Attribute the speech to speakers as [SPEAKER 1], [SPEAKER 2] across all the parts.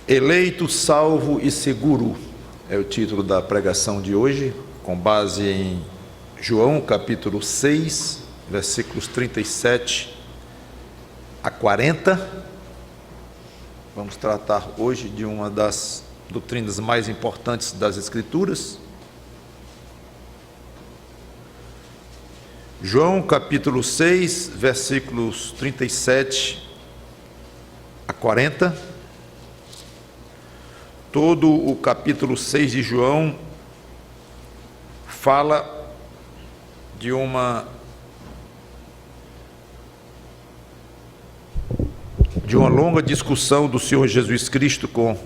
[SPEAKER 1] Eleito, salvo e seguro é o título da pregação de hoje, com base em João capítulo 6, versículos 37 a 40. Vamos tratar hoje de uma das doutrinas mais importantes das Escrituras. João capítulo 6, versículos 37 a 40. Todo o capítulo 6 de João fala de uma longa discussão do Senhor Jesus Cristo com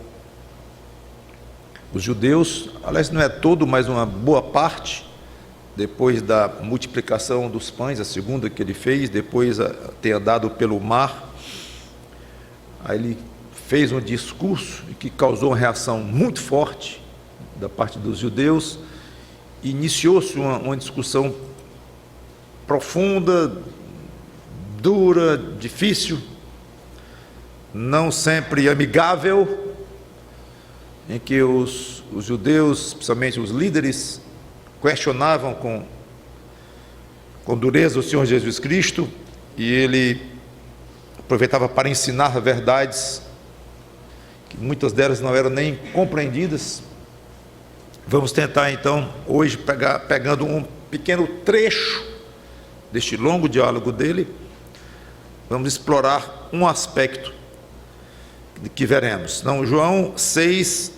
[SPEAKER 1] os judeus. Aliás, não é todo, mas uma boa parte, depois da multiplicação dos pães, a segunda que ele fez, depois ter andado pelo mar. Aí ele fez um discurso que causou uma reação muito forte da parte dos judeus. Iniciou-se uma discussão profunda, dura, difícil, não sempre amigável, em que os judeus, especialmente os líderes, questionavam com dureza o Senhor Jesus Cristo, e ele aproveitava para ensinar verdades que muitas delas não eram nem compreendidas. Vamos tentar então hoje pegando um pequeno trecho deste longo diálogo dele, vamos explorar um aspecto que veremos. Então, João 6,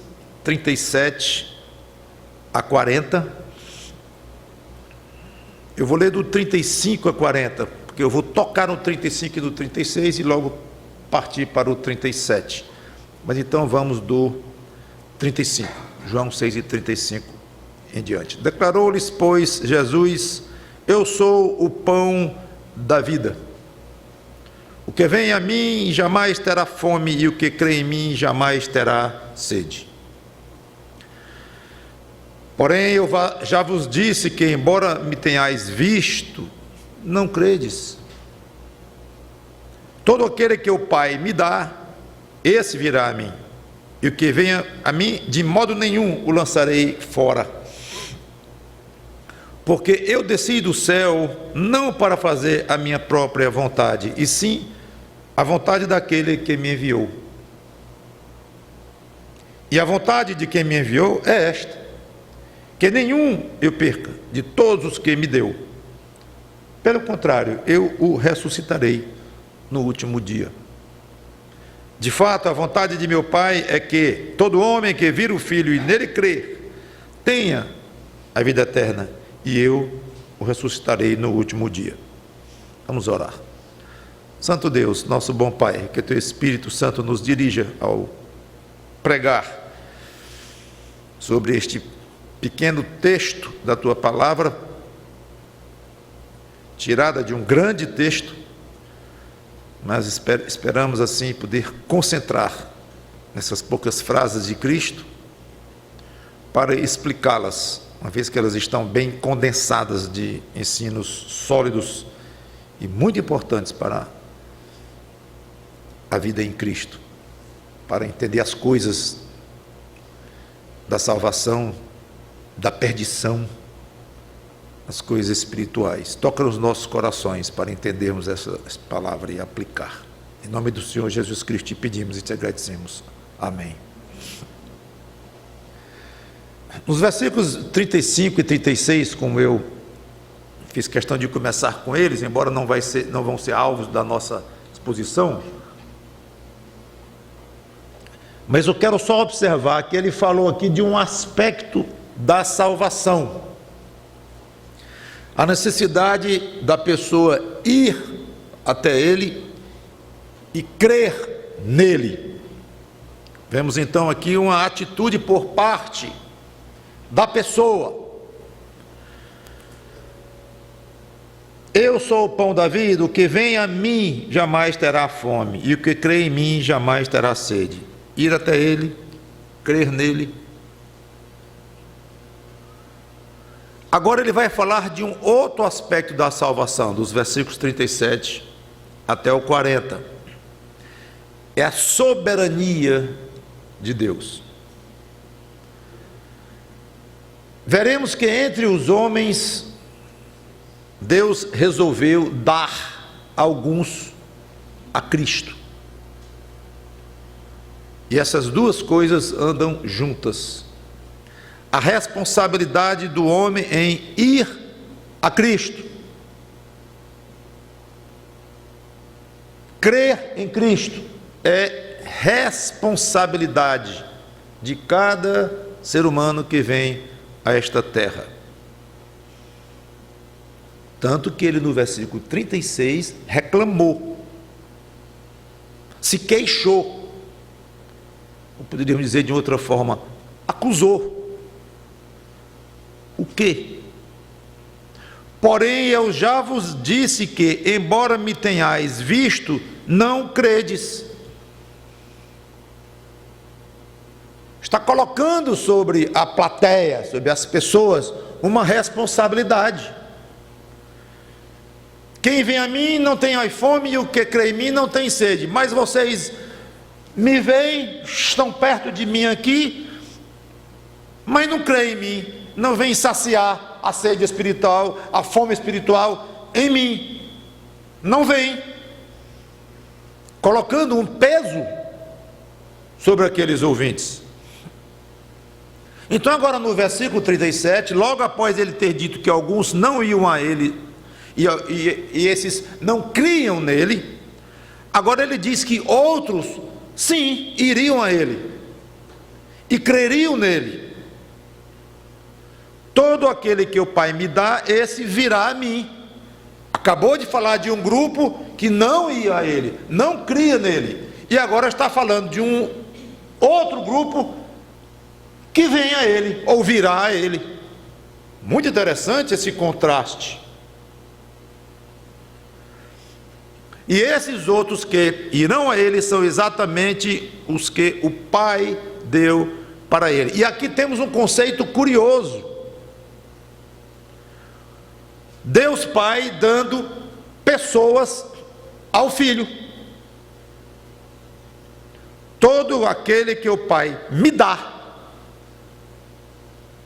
[SPEAKER 1] 37 a 40. Eu vou ler do 35 a 40, porque eu vou tocar no 35 e no 36 e logo partir para o 37. Mas então vamos do 35, João 6 e 35 em diante. Declarou-lhes, pois, Jesus: eu sou o pão da vida. O que vem a mim jamais terá fome, e o que crê em mim jamais terá sede. Porém, eu já vos disse que, embora me tenhais visto, não credes. Todo aquele que o Pai me dá, esse virá a mim, e o que venha a mim, de modo nenhum o lançarei fora. Porque eu desci do céu não para fazer a minha própria vontade, e sim a vontade daquele que me enviou. E a vontade de quem me enviou é esta: que nenhum eu perca de todos os que me deu. Pelo contrário, eu o ressuscitarei no último dia. De fato, a vontade de meu Pai é que todo homem que vir o Filho e nele crer tenha a vida eterna, e eu o ressuscitarei no último dia. Vamos orar. Santo Deus, nosso bom Pai, que teu Espírito Santo nos dirija ao pregar sobre este pequeno texto da tua palavra, tirada de um grande texto, mas esperamos assim poder concentrar nessas poucas frases de Cristo para explicá-las, uma vez que elas estão bem condensadas de ensinos sólidos e muito importantes para a vida em Cristo, para entender as coisas da salvação, da perdição, as coisas espirituais. Toca nos nossos corações para entendermos essa palavra e aplicar. Em nome do Senhor Jesus Cristo te pedimos e te agradecemos. Amém. Nos versículos 35 e 36, como eu fiz questão de começar com eles, embora não vão ser alvos da nossa exposição, mas eu quero só observar que ele falou aqui de um aspecto da salvação. A necessidade da pessoa ir até ele e crer nele. Vemos então aqui uma atitude por parte da pessoa. Eu sou o pão da vida, o que vem a mim jamais terá fome, e o que crê em mim jamais terá sede. Ir até ele, crer nele. Agora ele vai falar de um outro aspecto da salvação, dos versículos 37 até o 40. É a soberania de Deus. Veremos que entre os homens, Deus resolveu dar alguns a Cristo. E essas duas coisas andam juntas. A responsabilidade do homem em ir a Cristo, crer em Cristo, é responsabilidade de cada ser humano que vem a esta terra. Tanto que ele no versículo 36 reclamou, se queixou, ou poderíamos dizer de outra forma, acusou. O quê? Porém eu já vos disse que, embora me tenhais visto, não credes. Está colocando sobre a plateia, sobre as pessoas, uma responsabilidade. Quem vem a mim não tem fome, e o que crê em mim não tem sede. Mas vocês me veem, estão perto de mim aqui, mas não creem em mim, não vêm saciar a sede espiritual, a fome espiritual em mim. Não vem. Colocando um peso sobre aqueles ouvintes. Então agora no versículo 37, logo após ele ter dito que alguns não iam a ele, e esses não criam nele, agora ele diz que outros sim iriam a ele e creriam nele. Todo aquele que o Pai me dá, esse virá a mim. Acabou de falar de um grupo que não ia a ele, não cria nele, e agora está falando de um outro grupo que vem a ele, ou virá a ele. Muito interessante esse contraste. E esses outros que irão a ele são exatamente os que o Pai deu para ele. E aqui temos um conceito curioso. Deus Pai dando pessoas ao Filho. Todo aquele que o Pai me dá,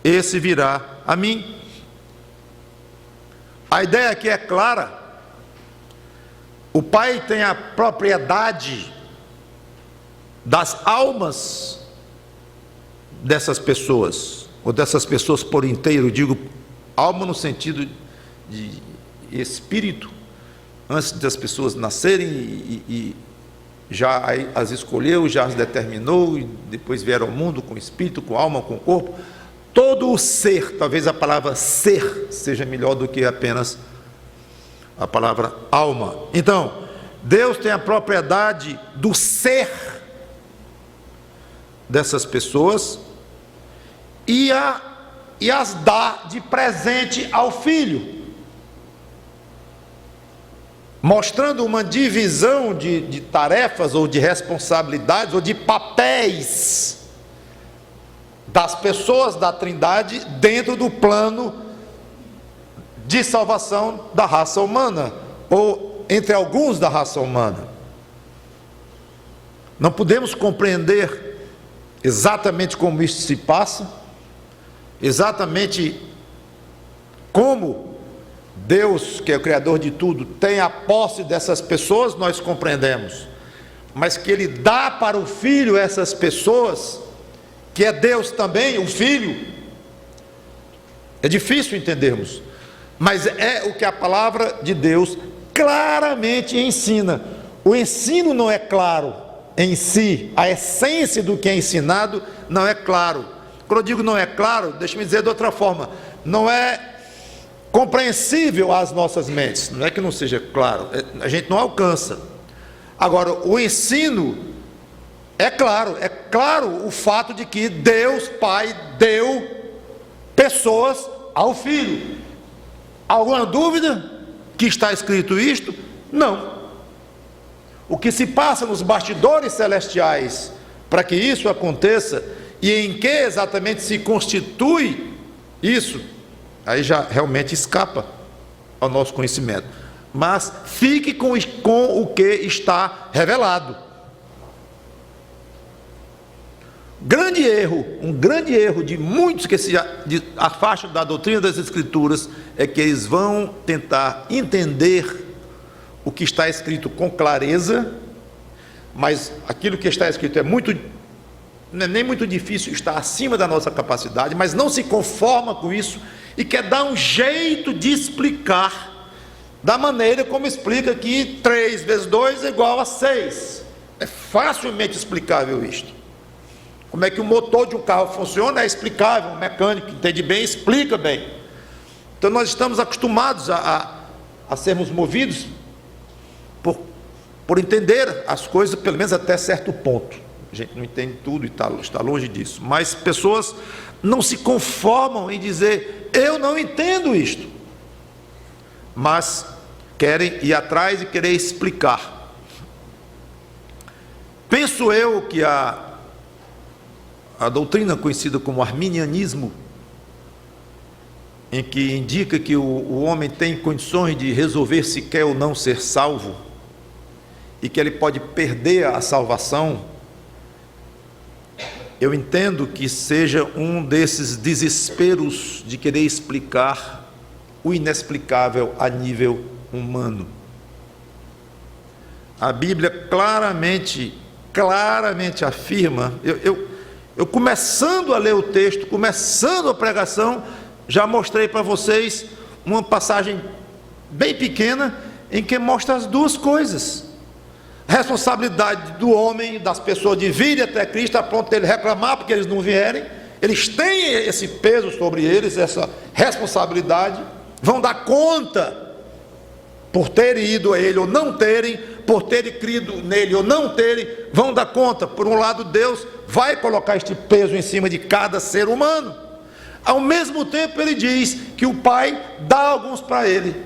[SPEAKER 1] esse virá a mim. A ideia aqui é clara. O Pai tem a propriedade das almas dessas pessoas, ou dessas pessoas por inteiro. Digo alma no sentido de espírito, antes das pessoas nascerem e já as escolheu, já as determinou, e depois vieram ao mundo com espírito, com alma, com corpo. Todo o ser, talvez a palavra ser seja melhor do que apenas a palavra alma. Então, Deus tem a propriedade do ser dessas pessoas e as dá de presente ao Filho, mostrando uma divisão de tarefas, ou de responsabilidades, ou de papéis das pessoas da Trindade dentro do plano de salvação da raça humana, ou entre alguns da raça humana. Não podemos compreender exatamente como isso se passa, exatamente como Deus, que é o Criador de tudo, tem a posse dessas pessoas, nós compreendemos, mas que Ele dá para o Filho essas pessoas, que é Deus também, o Filho, é difícil entendermos, mas é o que a palavra de Deus claramente ensina. O ensino não é claro em si, a essência do que é ensinado não é claro. Quando eu digo não é claro, deixa-me dizer de outra forma, não é compreensível às nossas mentes, não é que não seja claro, a gente não alcança. Agora, o ensino é claro o fato de que Deus Pai deu pessoas ao Filho. Alguma dúvida que está escrito isto? Não. O que se passa nos bastidores celestiais para que isso aconteça, e em que exatamente se constitui isso, aí já realmente escapa ao nosso conhecimento. Mas fique com o que está revelado. um grande erro de muitos que se afastam da doutrina das Escrituras é que eles vão tentar entender o que está escrito com clareza, mas aquilo que está escrito não é nem muito difícil, está acima da nossa capacidade, mas não se conforma com isso e quer dar um jeito de explicar da maneira como explica que 3 vezes 2 é igual a 6. É facilmente explicável isto. Como é que o motor de um carro funciona é explicável, um mecânico que entende bem, explica bem. Então nós estamos acostumados a sermos movidos por entender as coisas, pelo menos até certo ponto. A gente não entende tudo e está longe disso, mas pessoas não se conformam em dizer, eu não entendo isto, mas querem ir atrás e querer explicar. Penso eu que a doutrina conhecida como arminianismo, em que indica que o homem tem condições de resolver se quer ou não ser salvo, e que ele pode perder a salvação, eu entendo que seja um desses desesperos de querer explicar o inexplicável a nível humano. A Bíblia claramente afirma, eu começando a ler o texto, começando a pregação, já mostrei para vocês uma passagem bem pequena, em que mostra as duas coisas. Responsabilidade do homem, das pessoas de virem até Cristo, a ponto de ele reclamar porque eles não vierem. Eles têm esse peso sobre eles, essa responsabilidade, vão dar conta por terem ido a ele ou não terem, por terem crido nele ou não terem, vão dar conta. Por um lado, Deus vai colocar este peso em cima de cada ser humano. Ao mesmo tempo, ele diz que o Pai dá alguns para ele,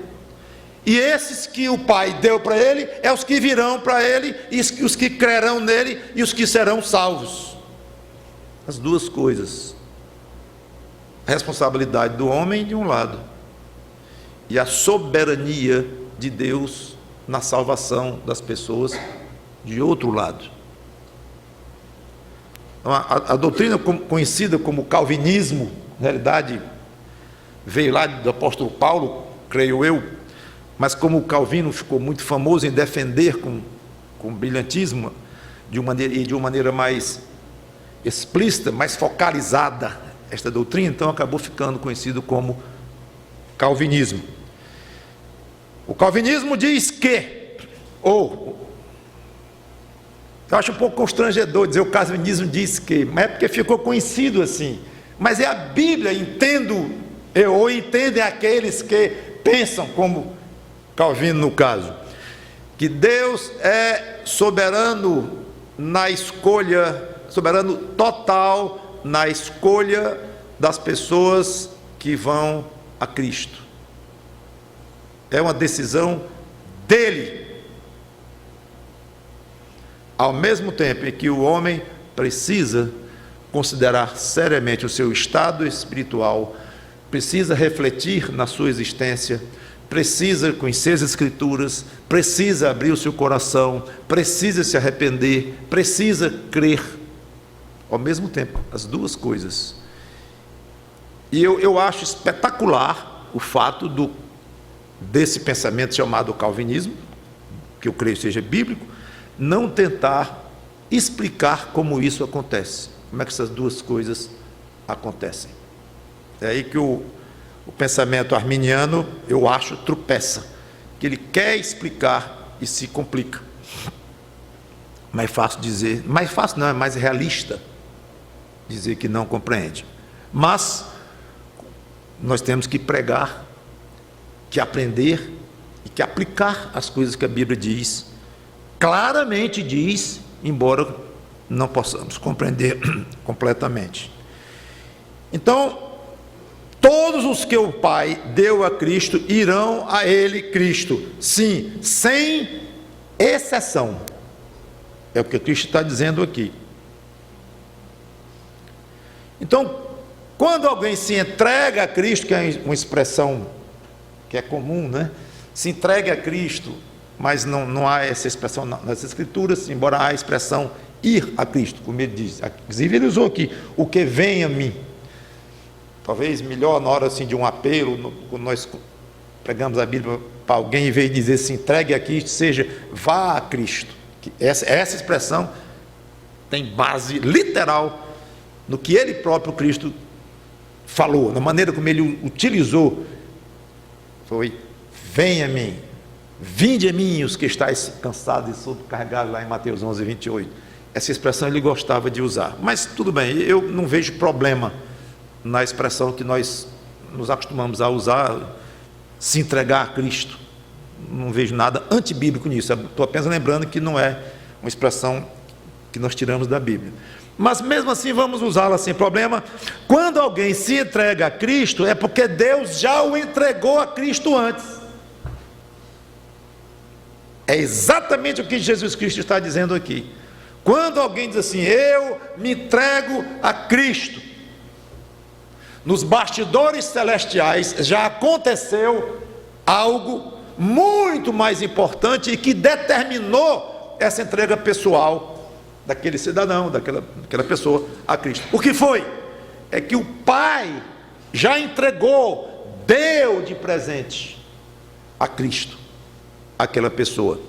[SPEAKER 1] e esses que o Pai deu para ele, é os que virão para ele, e os que crerão nele, e os que serão salvos. As duas coisas. A responsabilidade do homem de um lado, e a soberania de Deus na salvação das pessoas de outro lado. Então, a doutrina conhecida como calvinismo, na realidade, veio lá do apóstolo Paulo, creio eu, mas como o Calvino ficou muito famoso em defender com brilhantismo, de uma maneira mais explícita, mais focalizada, esta doutrina, então acabou ficando conhecido como calvinismo. O calvinismo diz que, eu acho um pouco constrangedor dizer o calvinismo diz que, mas é porque ficou conhecido assim, mas é a Bíblia, ou entendem aqueles que pensam como Calvino no caso, que Deus é soberano na escolha, soberano total na escolha das pessoas que vão a Cristo. É uma decisão dele. Ao mesmo tempo em que o homem precisa considerar seriamente o seu estado espiritual, precisa refletir na sua existência, precisa conhecer as Escrituras, precisa abrir o seu coração, precisa se arrepender, precisa crer. Ao mesmo tempo, as duas coisas. E eu acho espetacular o fato desse pensamento chamado calvinismo, que eu creio seja bíblico, não tentar explicar como isso acontece, como é que essas duas coisas acontecem. É aí que o pensamento arminiano, eu acho, tropeça, que ele quer explicar e se complica. Mais fácil dizer, mais fácil não, é mais realista dizer que não compreende. Mas nós temos que pregar, que aprender e que aplicar as coisas que a Bíblia diz, claramente diz, embora não possamos compreender completamente. Então, todos os que o Pai deu a Cristo irão a Ele, Cristo, sim, sem exceção. É o que Cristo está dizendo aqui. Então, quando alguém se entrega a Cristo, que é uma expressão que é comum, né? Se entrega a Cristo, mas não há essa expressão nas Escrituras, embora há a expressão ir a Cristo, como ele diz. Inclusive ele usou aqui, o que vem a mim. Talvez melhor na hora assim, de um apelo, quando nós pregamos a Bíblia para alguém, em vez de dizer se entregue a Cristo, seja vá a Cristo. Essa expressão tem base literal no que ele próprio Cristo falou, na maneira como ele utilizou. Foi: venha a mim, vinde a mim os que estáis cansados e sobrecarregados, lá em Mateus 11, 28. Essa expressão ele gostava de usar, mas tudo bem, eu não vejo problema na expressão que nós nos acostumamos a usar, se entregar a Cristo. Não vejo nada antibíblico nisso. Estou apenas lembrando que não é uma expressão que nós tiramos da Bíblia. Mas mesmo assim vamos usá-la sem problema. Quando alguém se entrega a Cristo, é porque Deus já o entregou a Cristo antes. É exatamente o que Jesus Cristo está dizendo aqui. Quando alguém diz assim: eu me entrego a Cristo, nos bastidores celestiais já aconteceu algo muito mais importante e que determinou essa entrega pessoal daquele cidadão, daquela pessoa a Cristo. O que foi? É que o Pai já entregou, deu de presente a Cristo aquela pessoa,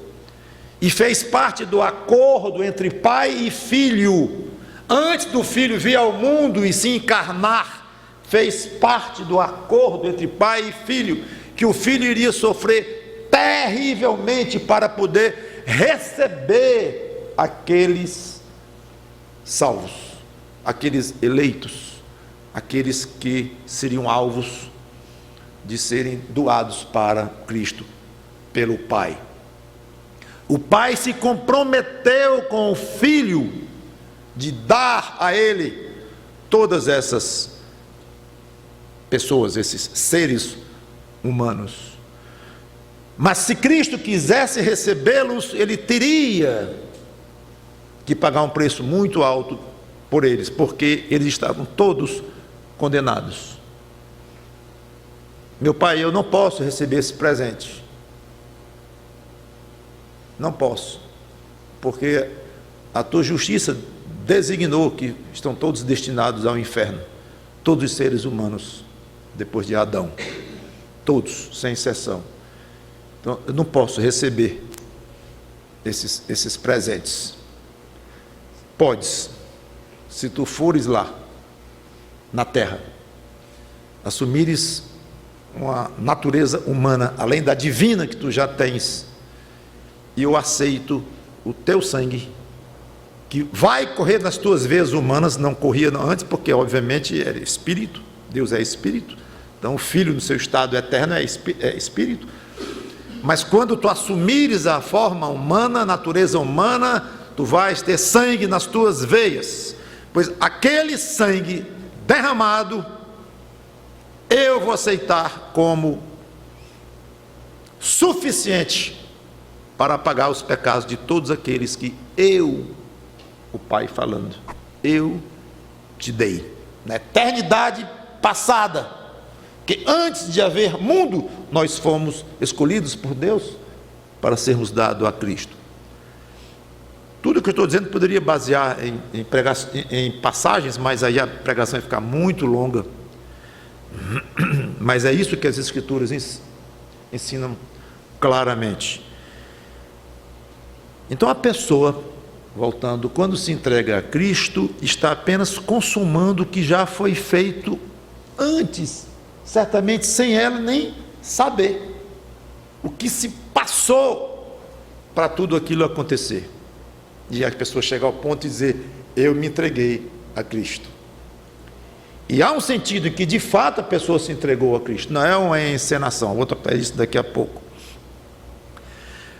[SPEAKER 1] e fez parte do acordo entre pai e filho. Antes do filho vir ao mundo e se encarnar, fez parte do acordo entre pai e filho, que o filho iria sofrer terrivelmente para poder receber aqueles salvos, aqueles eleitos, aqueles que seriam alvos de serem doados para Cristo pelo Pai. O Pai se comprometeu com o Filho de dar a ele todas essas pessoas, esses seres humanos. Mas se Cristo quisesse recebê-los, ele teria que pagar um preço muito alto por eles, porque eles estavam todos condenados. Meu Pai, eu não posso receber esse presente. Não posso, porque a tua justiça designou que estão todos destinados ao inferno, todos os seres humanos, depois de Adão, todos, sem exceção. Então, eu não posso receber esses presentes. Podes, se tu fores lá, na terra, assumires uma natureza humana, além da divina que tu já tens, e eu aceito o teu sangue, que vai correr nas tuas veias humanas, não corria antes, porque obviamente era espírito, Deus é espírito, então o Filho no seu estado eterno é espírito, mas quando tu assumires a forma humana, a natureza humana, tu vais ter sangue nas tuas veias, pois aquele sangue derramado, eu vou aceitar como suficiente para apagar os pecados de todos aqueles que eu, o Pai falando, eu te dei, na eternidade passada, que antes de haver mundo, nós fomos escolhidos por Deus para sermos dados a Cristo. Tudo que eu estou dizendo poderia basear em passagens, mas aí a pregação ia ficar muito longa, mas é isso que as Escrituras ensinam claramente. Então a pessoa, voltando, quando se entrega a Cristo, está apenas consumando o que já foi feito antes, certamente sem ela nem saber o que se passou para tudo aquilo acontecer. E a pessoa chega ao ponto de dizer: eu me entreguei a Cristo. E há um sentido em que de fato a pessoa se entregou a Cristo, não é uma encenação. Vou tocar isso daqui a pouco.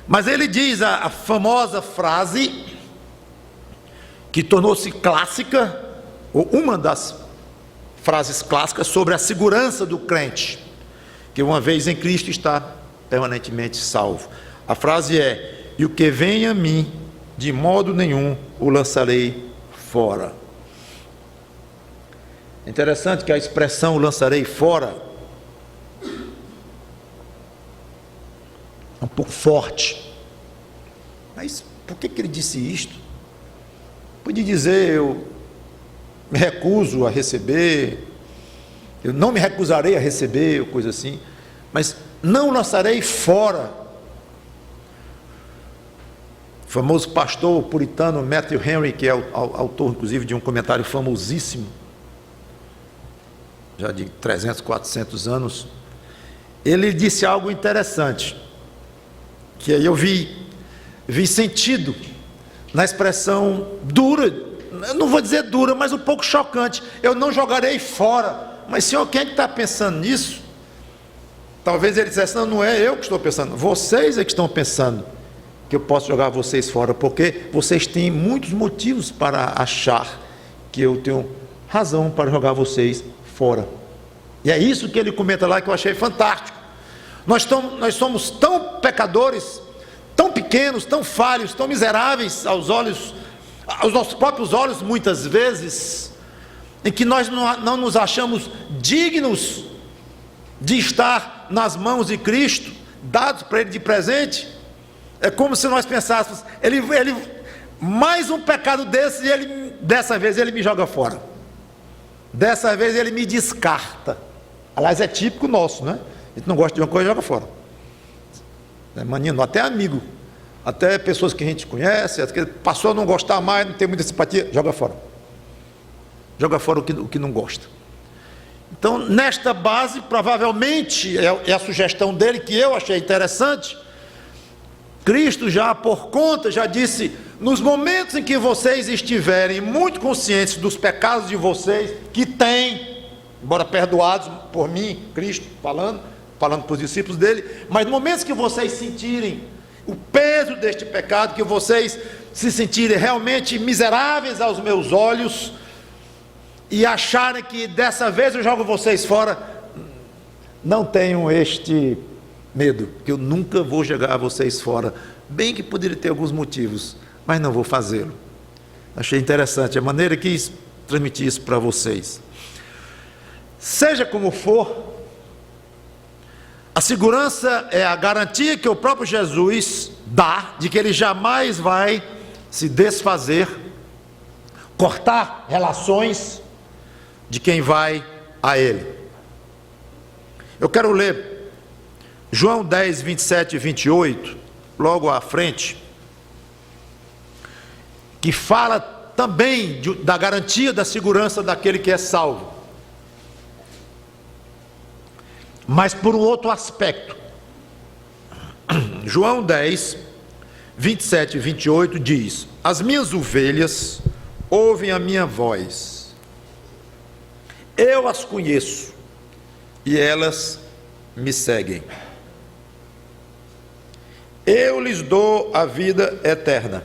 [SPEAKER 1] Mas ele diz a famosa frase que tornou-se clássica, ou uma das frases clássicas sobre a segurança do crente, que uma vez em Cristo está permanentemente salvo. A frase é: e o que vem a mim, de modo nenhum o lançarei fora. É interessante que a expressão lançarei fora é um pouco forte. Mas por que ele disse isto? Podia dizer, eu me recuso a receber, eu não me recusarei a receber, ou coisa assim, mas não lançarei fora. O famoso pastor puritano Matthew Henry, que é o autor, inclusive, de um comentário famosíssimo, já de 300, 400 anos, ele disse algo interessante, que aí eu vi sentido na expressão dura, eu não vou dizer dura, mas um pouco chocante: eu não jogarei fora. Mas, senhor, quem é que está pensando nisso? Talvez ele dissesse: não, não é eu que estou pensando, vocês é que estão pensando que eu posso jogar vocês fora, porque vocês têm muitos motivos para achar que eu tenho razão para jogar vocês fora. E é isso que ele comenta lá, que eu achei fantástico. Nós somos tão pecadores, tão pequenos, tão falhos, tão miseráveis aos nossos próprios olhos, muitas vezes, em que nós não nos achamos dignos de estar nas mãos de Cristo, dados para Ele de presente. É como se nós pensássemos: ele mais um pecado desse, e dessa vez ele me joga fora, dessa vez ele me descarta. Aliás, é típico nosso, né? A gente não gosta de uma coisa, joga fora. Maninho, até amigo, até pessoas que a gente conhece, passou a não gostar mais, não tem muita simpatia, joga fora. Joga fora o que não gosta. Então, nesta base, provavelmente, é a sugestão dele, que eu achei interessante. Cristo já por conta, já disse: nos momentos em que vocês estiverem muito conscientes dos pecados de vocês, que têm, embora perdoados por mim, Cristo falando para os discípulos dele, mas no momentos que vocês sentirem o peso deste pecado, que vocês se sentirem realmente miseráveis aos meus olhos, e acharem que dessa vez eu jogo vocês fora, não tenham este medo, que eu nunca vou jogar vocês fora. Bem que poderia ter alguns motivos, mas não vou fazê-lo. Achei interessante a maneira que quis transmitir isso para vocês. Seja como for, a segurança é a garantia que o próprio Jesus dá de que Ele jamais vai se desfazer, cortar relações de quem vai a Ele. Eu quero ler João 10, 27 e 28, logo à frente, que fala também da garantia da segurança daquele que é salvo, mas por um outro aspecto. João 10, 27 e 28 diz: as minhas ovelhas ouvem a minha voz, eu as conheço e elas me seguem. Eu lhes dou a vida eterna,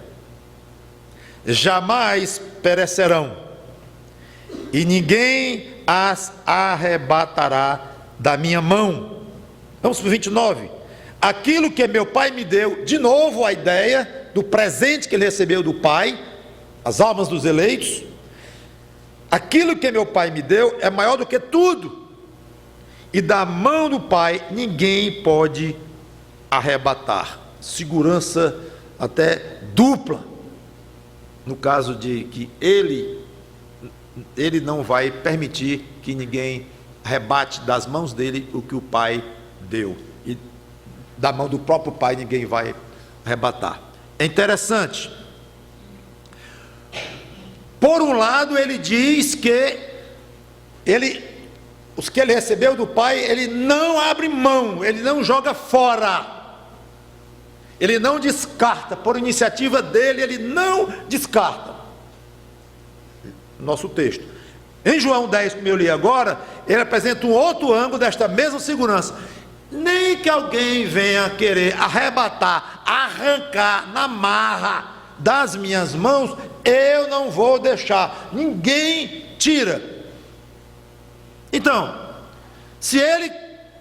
[SPEAKER 1] jamais perecerão, e ninguém as arrebatará da minha mão. Vamos para o 29. Aquilo que meu Pai me deu, de novo a ideia do presente que ele recebeu do Pai, as almas dos eleitos. Aquilo que meu Pai me deu é maior do que tudo, e da mão do Pai ninguém pode arrebatar. Segurança até dupla, no caso de que ele não vai permitir que ninguém arrebate das mãos dele o que o Pai deu, e da mão do próprio Pai ninguém vai arrebatar. É interessante. Por um lado, ele diz que os que ele recebeu do Pai, ele não abre mão, ele não joga fora, ele não descarta, por iniciativa dele, ele não descarta. Nosso texto. Em João 10, como eu li agora, ele apresenta um outro ângulo desta mesma segurança. Nem que alguém venha querer arrebatar, arrancar na marra das minhas mãos, eu não vou deixar, ninguém tira. Então, se ele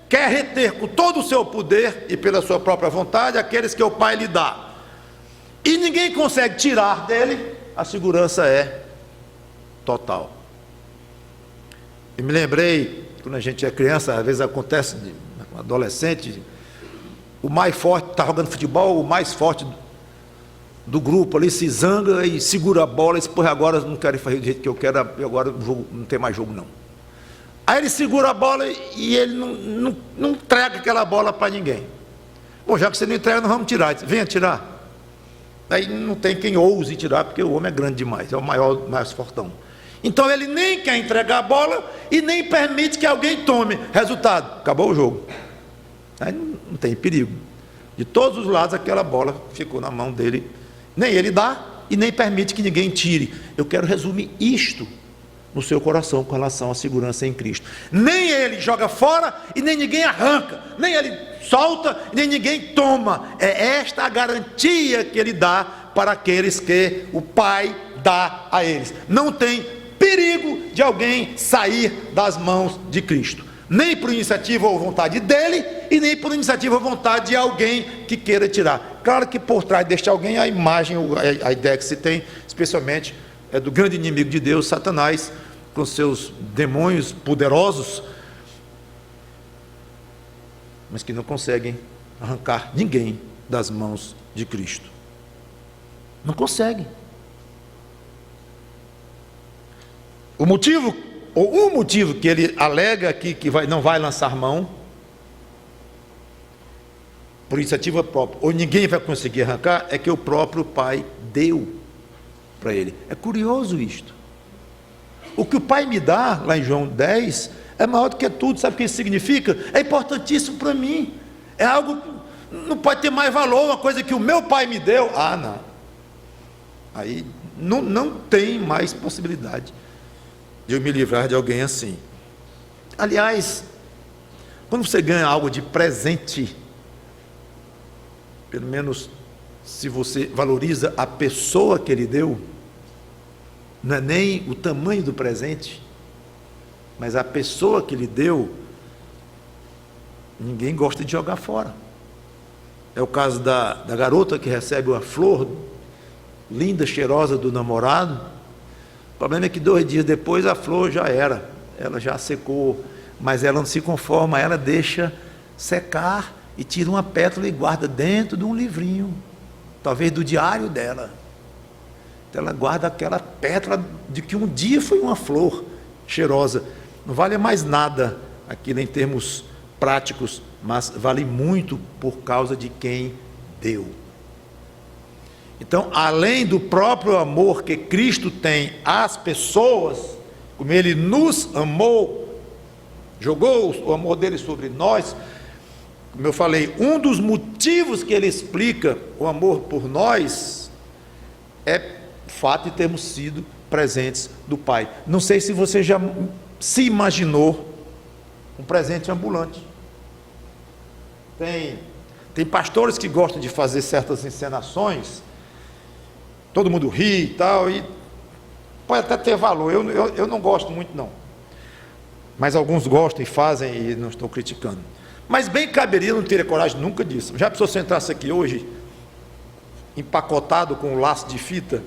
[SPEAKER 1] quer reter com todo o seu poder e pela sua própria vontade aqueles que o Pai lhe dá, e ninguém consegue tirar dele, a segurança é total. E me lembrei, quando a gente é criança, às vezes acontece, um adolescente, o mais forte está jogando futebol, o mais forte do grupo ali se zanga e segura a bola e diz, porra, agora não quero fazer do jeito que eu quero, agora não tem mais jogo não. Aí ele segura a bola e ele não entrega aquela bola para ninguém. Bom, já que você não entrega, nós vamos tirar. Venha tirar. Aí não tem quem ouse tirar, porque o homem é grande demais, é o maior, mais fortão. Então ele nem quer entregar a bola e nem permite que alguém tome. Resultado, acabou o jogo. Aí não tem perigo. De todos os lados aquela bola ficou na mão dele. Nem ele dá e nem permite que ninguém tire. Eu quero resumir isto no seu coração com relação à segurança em Cristo. Nem ele joga fora e nem ninguém arranca. Nem ele solta e nem ninguém toma. É esta a garantia que ele dá para aqueles que o Pai dá a eles. Não tem perigo de alguém sair das mãos de Cristo. Nem por iniciativa ou vontade dele e nem por iniciativa ou vontade de alguém que queira tirar. Claro que por trás deste alguém a imagem, a ideia que se tem, especialmente, é do grande inimigo de Deus, Satanás, com seus demônios poderosos, mas que não conseguem arrancar ninguém das mãos de Cristo. Não conseguem. O motivo que ele alega aqui que não vai lançar mão, por iniciativa própria, ou ninguém vai conseguir arrancar, é que o próprio Pai deu para ele. É curioso isto. O que o Pai me dá, lá em João 10, é maior do que tudo. Sabe o que isso significa? É importantíssimo para mim. É algo que não pode ter mais valor, uma coisa que o meu Pai me deu. Ah, não. Aí não tem mais possibilidade de eu me livrar de alguém assim. Aliás, quando você ganha algo de presente, pelo menos se você valoriza a pessoa que ele deu, não é nem o tamanho do presente, mas a pessoa que lhe deu, ninguém gosta de jogar fora. É o caso da garota que recebe uma flor linda, cheirosa do namorado. O problema é que 2 dias depois a flor já era, ela já secou, mas ela não se conforma, ela deixa secar e tira uma pétala e guarda dentro de um livrinho, talvez do diário dela. Então ela guarda aquela pétala de que um dia foi uma flor cheirosa. Não vale mais nada aquilo em termos práticos, mas vale muito por causa de quem deu. Então, além do próprio amor que Cristo tem às pessoas, como Ele nos amou, jogou o amor dele sobre nós, como eu falei, um dos motivos que Ele explica o amor por nós é o fato de termos sido presentes do Pai. Não sei se você já se imaginou um presente ambulante. Tem pastores que gostam de fazer certas encenações, todo mundo ri e tal, e pode até ter valor, eu não gosto muito não, mas alguns gostam e fazem, e não estou criticando, mas bem caberia, não teria coragem nunca disso. Já pensou se eu entrasse aqui hoje, empacotado com um laço de fita,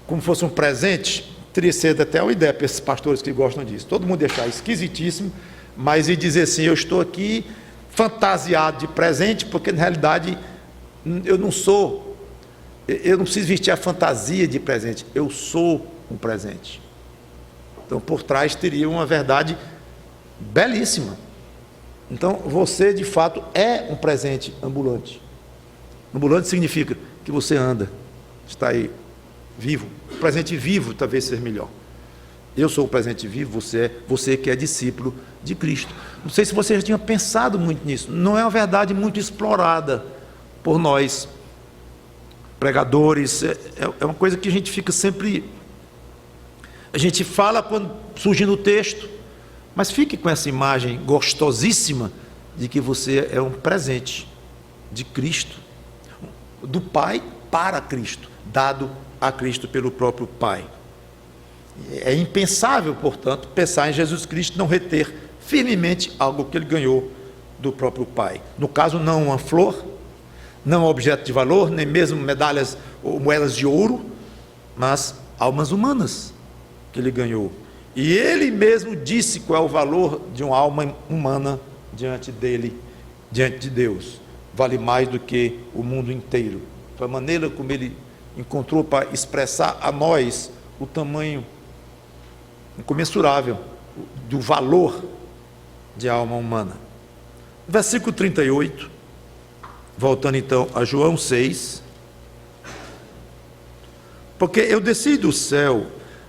[SPEAKER 1] como fosse um presente? Teria sido até uma ideia para esses pastores que gostam disso, todo mundo ia achar esquisitíssimo, mas ia dizer assim, eu estou aqui fantasiado de presente, porque na realidade eu não preciso vestir a fantasia de presente, eu sou um presente. Então por trás teria uma verdade belíssima. Então você de fato é um presente ambulante. Ambulante significa que você anda, está aí vivo. Presente vivo talvez seja melhor. Eu sou o presente vivo, você que é discípulo de Cristo. Não sei se você já tinha pensado muito nisso. Não é uma verdade muito explorada por nós pregadores. É uma coisa que a gente fica sempre, a gente fala quando surge no texto, mas fique com essa imagem gostosíssima de que você é um presente de Cristo, do Pai para Cristo, dado a Cristo pelo próprio Pai. É impensável, portanto, pensar em Jesus Cristo não reter firmemente algo que ele ganhou do próprio Pai. No caso, não uma flor, não um objeto de valor, nem mesmo medalhas ou moedas de ouro, mas almas humanas que ele ganhou. E ele mesmo disse qual é o valor de uma alma humana diante dele, diante de Deus. Vale mais do que o mundo inteiro. Foi a maneira como ele encontrou para expressar a nós o tamanho incomensurável do valor de alma humana. Versículo 38, voltando então a João 6. Porque eu desci do céu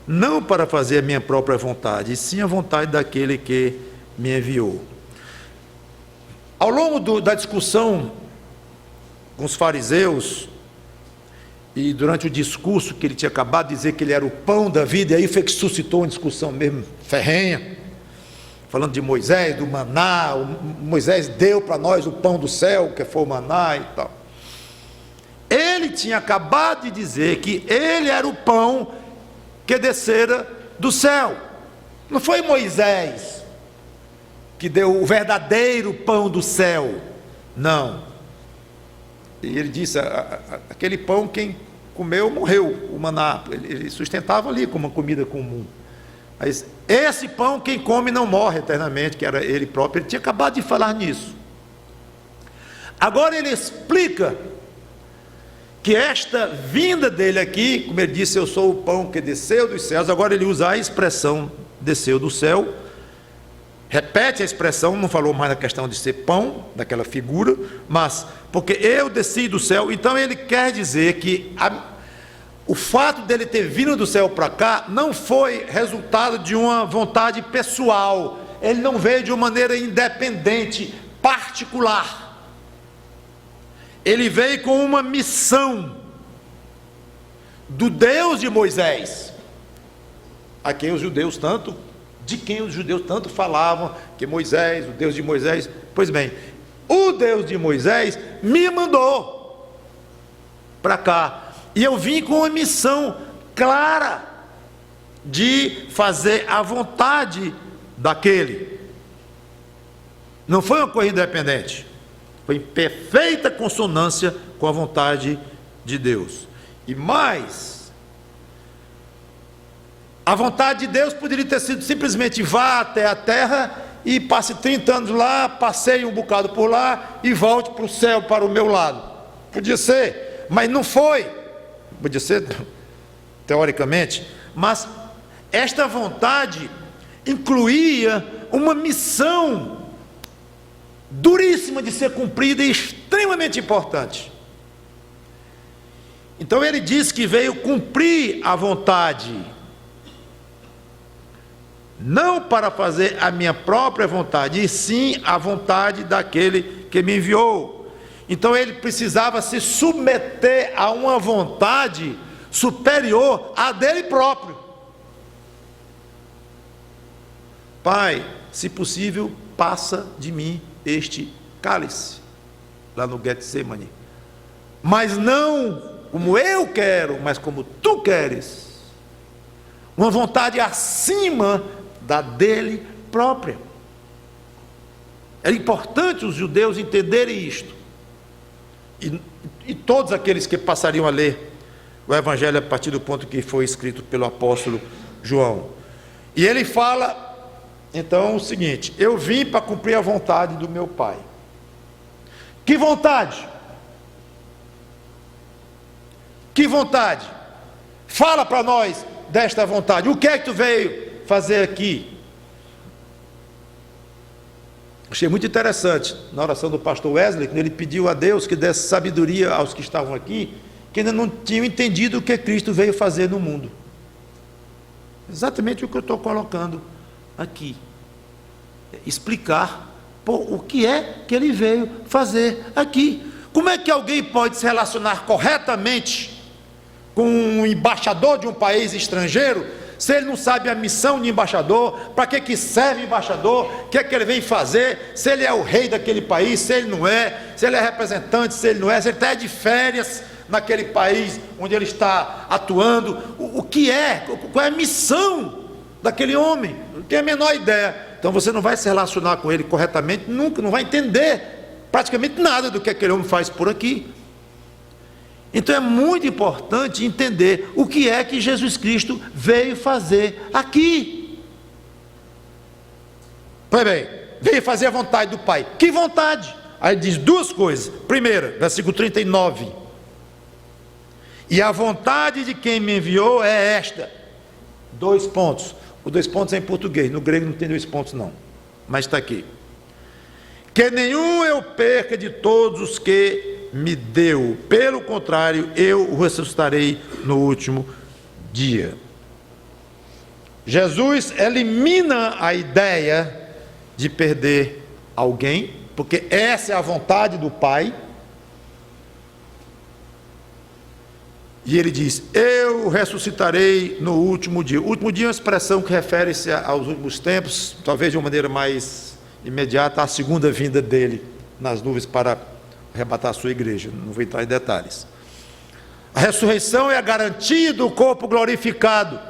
[SPEAKER 1] não para fazer a minha própria vontade, e sim a vontade daquele que me enviou. Ao longo da discussão com os fariseus, e durante o discurso que ele tinha acabado de dizer que ele era o pão da vida, e aí foi que suscitou uma discussão mesmo ferrenha, falando de Moisés, do maná. Moisés deu para nós o pão do céu, que foi o maná e tal. Ele tinha acabado de dizer que ele era o pão que descera do céu. Não foi Moisés que deu o verdadeiro pão do céu, não. E ele disse, aquele pão quem comeu morreu, o maná, ele sustentava ali como uma comida comum. Mas esse pão quem come não morre eternamente, que era ele próprio. Ele tinha acabado de falar nisso. Agora ele explica que esta vinda dele aqui, como ele disse, eu sou o pão que desceu dos céus. Agora ele usa a expressão desceu do céu, repete a expressão, não falou mais na questão de ser pão, daquela figura, mas porque eu desci do céu. Então ele quer dizer que o fato dele ter vindo do céu para cá não foi resultado de uma vontade pessoal. Ele não veio de uma maneira independente, particular. Ele veio com uma missão do Deus de Moisés, de quem os judeus tanto falavam, que Moisés, o Deus de Moisés. Pois bem, o Deus de Moisés me mandou para cá, e eu vim com uma missão clara de fazer a vontade daquele. Não foi uma coisa independente, foi em perfeita consonância com a vontade de Deus. E mais, a vontade de Deus poderia ter sido simplesmente vá até a terra e passe 30 anos lá, passeie um bocado por lá e volte para o céu, para o meu lado. Podia ser, mas não foi. Podia ser, teoricamente, mas esta vontade incluía uma missão duríssima de ser cumprida e extremamente importante. Então ele diz que veio cumprir a vontade, não para fazer a minha própria vontade, e sim a vontade daquele que me enviou. Então ele precisava se submeter a uma vontade superior à dele próprio. Pai, se possível, passa de mim este cálice, lá no Getsemane, mas não como eu quero, mas como tu queres. Uma vontade acima da dele própria. Era importante os judeus entenderem isto, e todos aqueles que passariam a ler o Evangelho a partir do ponto que foi escrito pelo apóstolo João. E ele fala então o seguinte: eu vim para cumprir a vontade do meu Pai. Que vontade? Que vontade? Fala para nós desta vontade. O que é que tu veio fazer aqui? Achei muito interessante na oração do pastor Wesley, quando ele pediu a Deus que desse sabedoria aos que estavam aqui, que ainda não tinham entendido o que Cristo veio fazer no mundo. Exatamente o que eu estou colocando aqui. Explicar o que é que ele veio fazer aqui. Como é que alguém pode se relacionar corretamente com um embaixador de um país estrangeiro, se ele não sabe a missão de embaixador, para que serve embaixador, o que é que ele vem fazer, se ele é o rei daquele país, se ele não é, se ele é representante, se ele não é, se ele está de férias naquele país onde ele está atuando, o que é, qual é a missão daquele homem? Não tem a menor ideia. Então você não vai se relacionar com ele corretamente, nunca, não vai entender praticamente nada do que aquele homem faz por aqui. Então é muito importante entender o que é que Jesus Cristo veio fazer aqui. Pois bem, veio fazer a vontade do Pai. Que vontade? Aí diz duas coisas. Primeira, versículo 39. E a vontade de quem me enviou é esta. 2 pontos. Os 2 pontos é em português, no grego não tem 2 pontos não. Mas está aqui. Que nenhum eu perca de todos os que me deu. Pelo contrário, eu o ressuscitarei no último dia. Jesus elimina a ideia de perder alguém, porque essa é a vontade do Pai. E ele diz, eu ressuscitarei no último dia. O último dia é uma expressão que refere-se aos últimos tempos, talvez de uma maneira mais imediata, à segunda vinda dele nas nuvens para arrebatar a sua igreja. Não vou entrar em detalhes. A ressurreição é a garantia do corpo glorificado,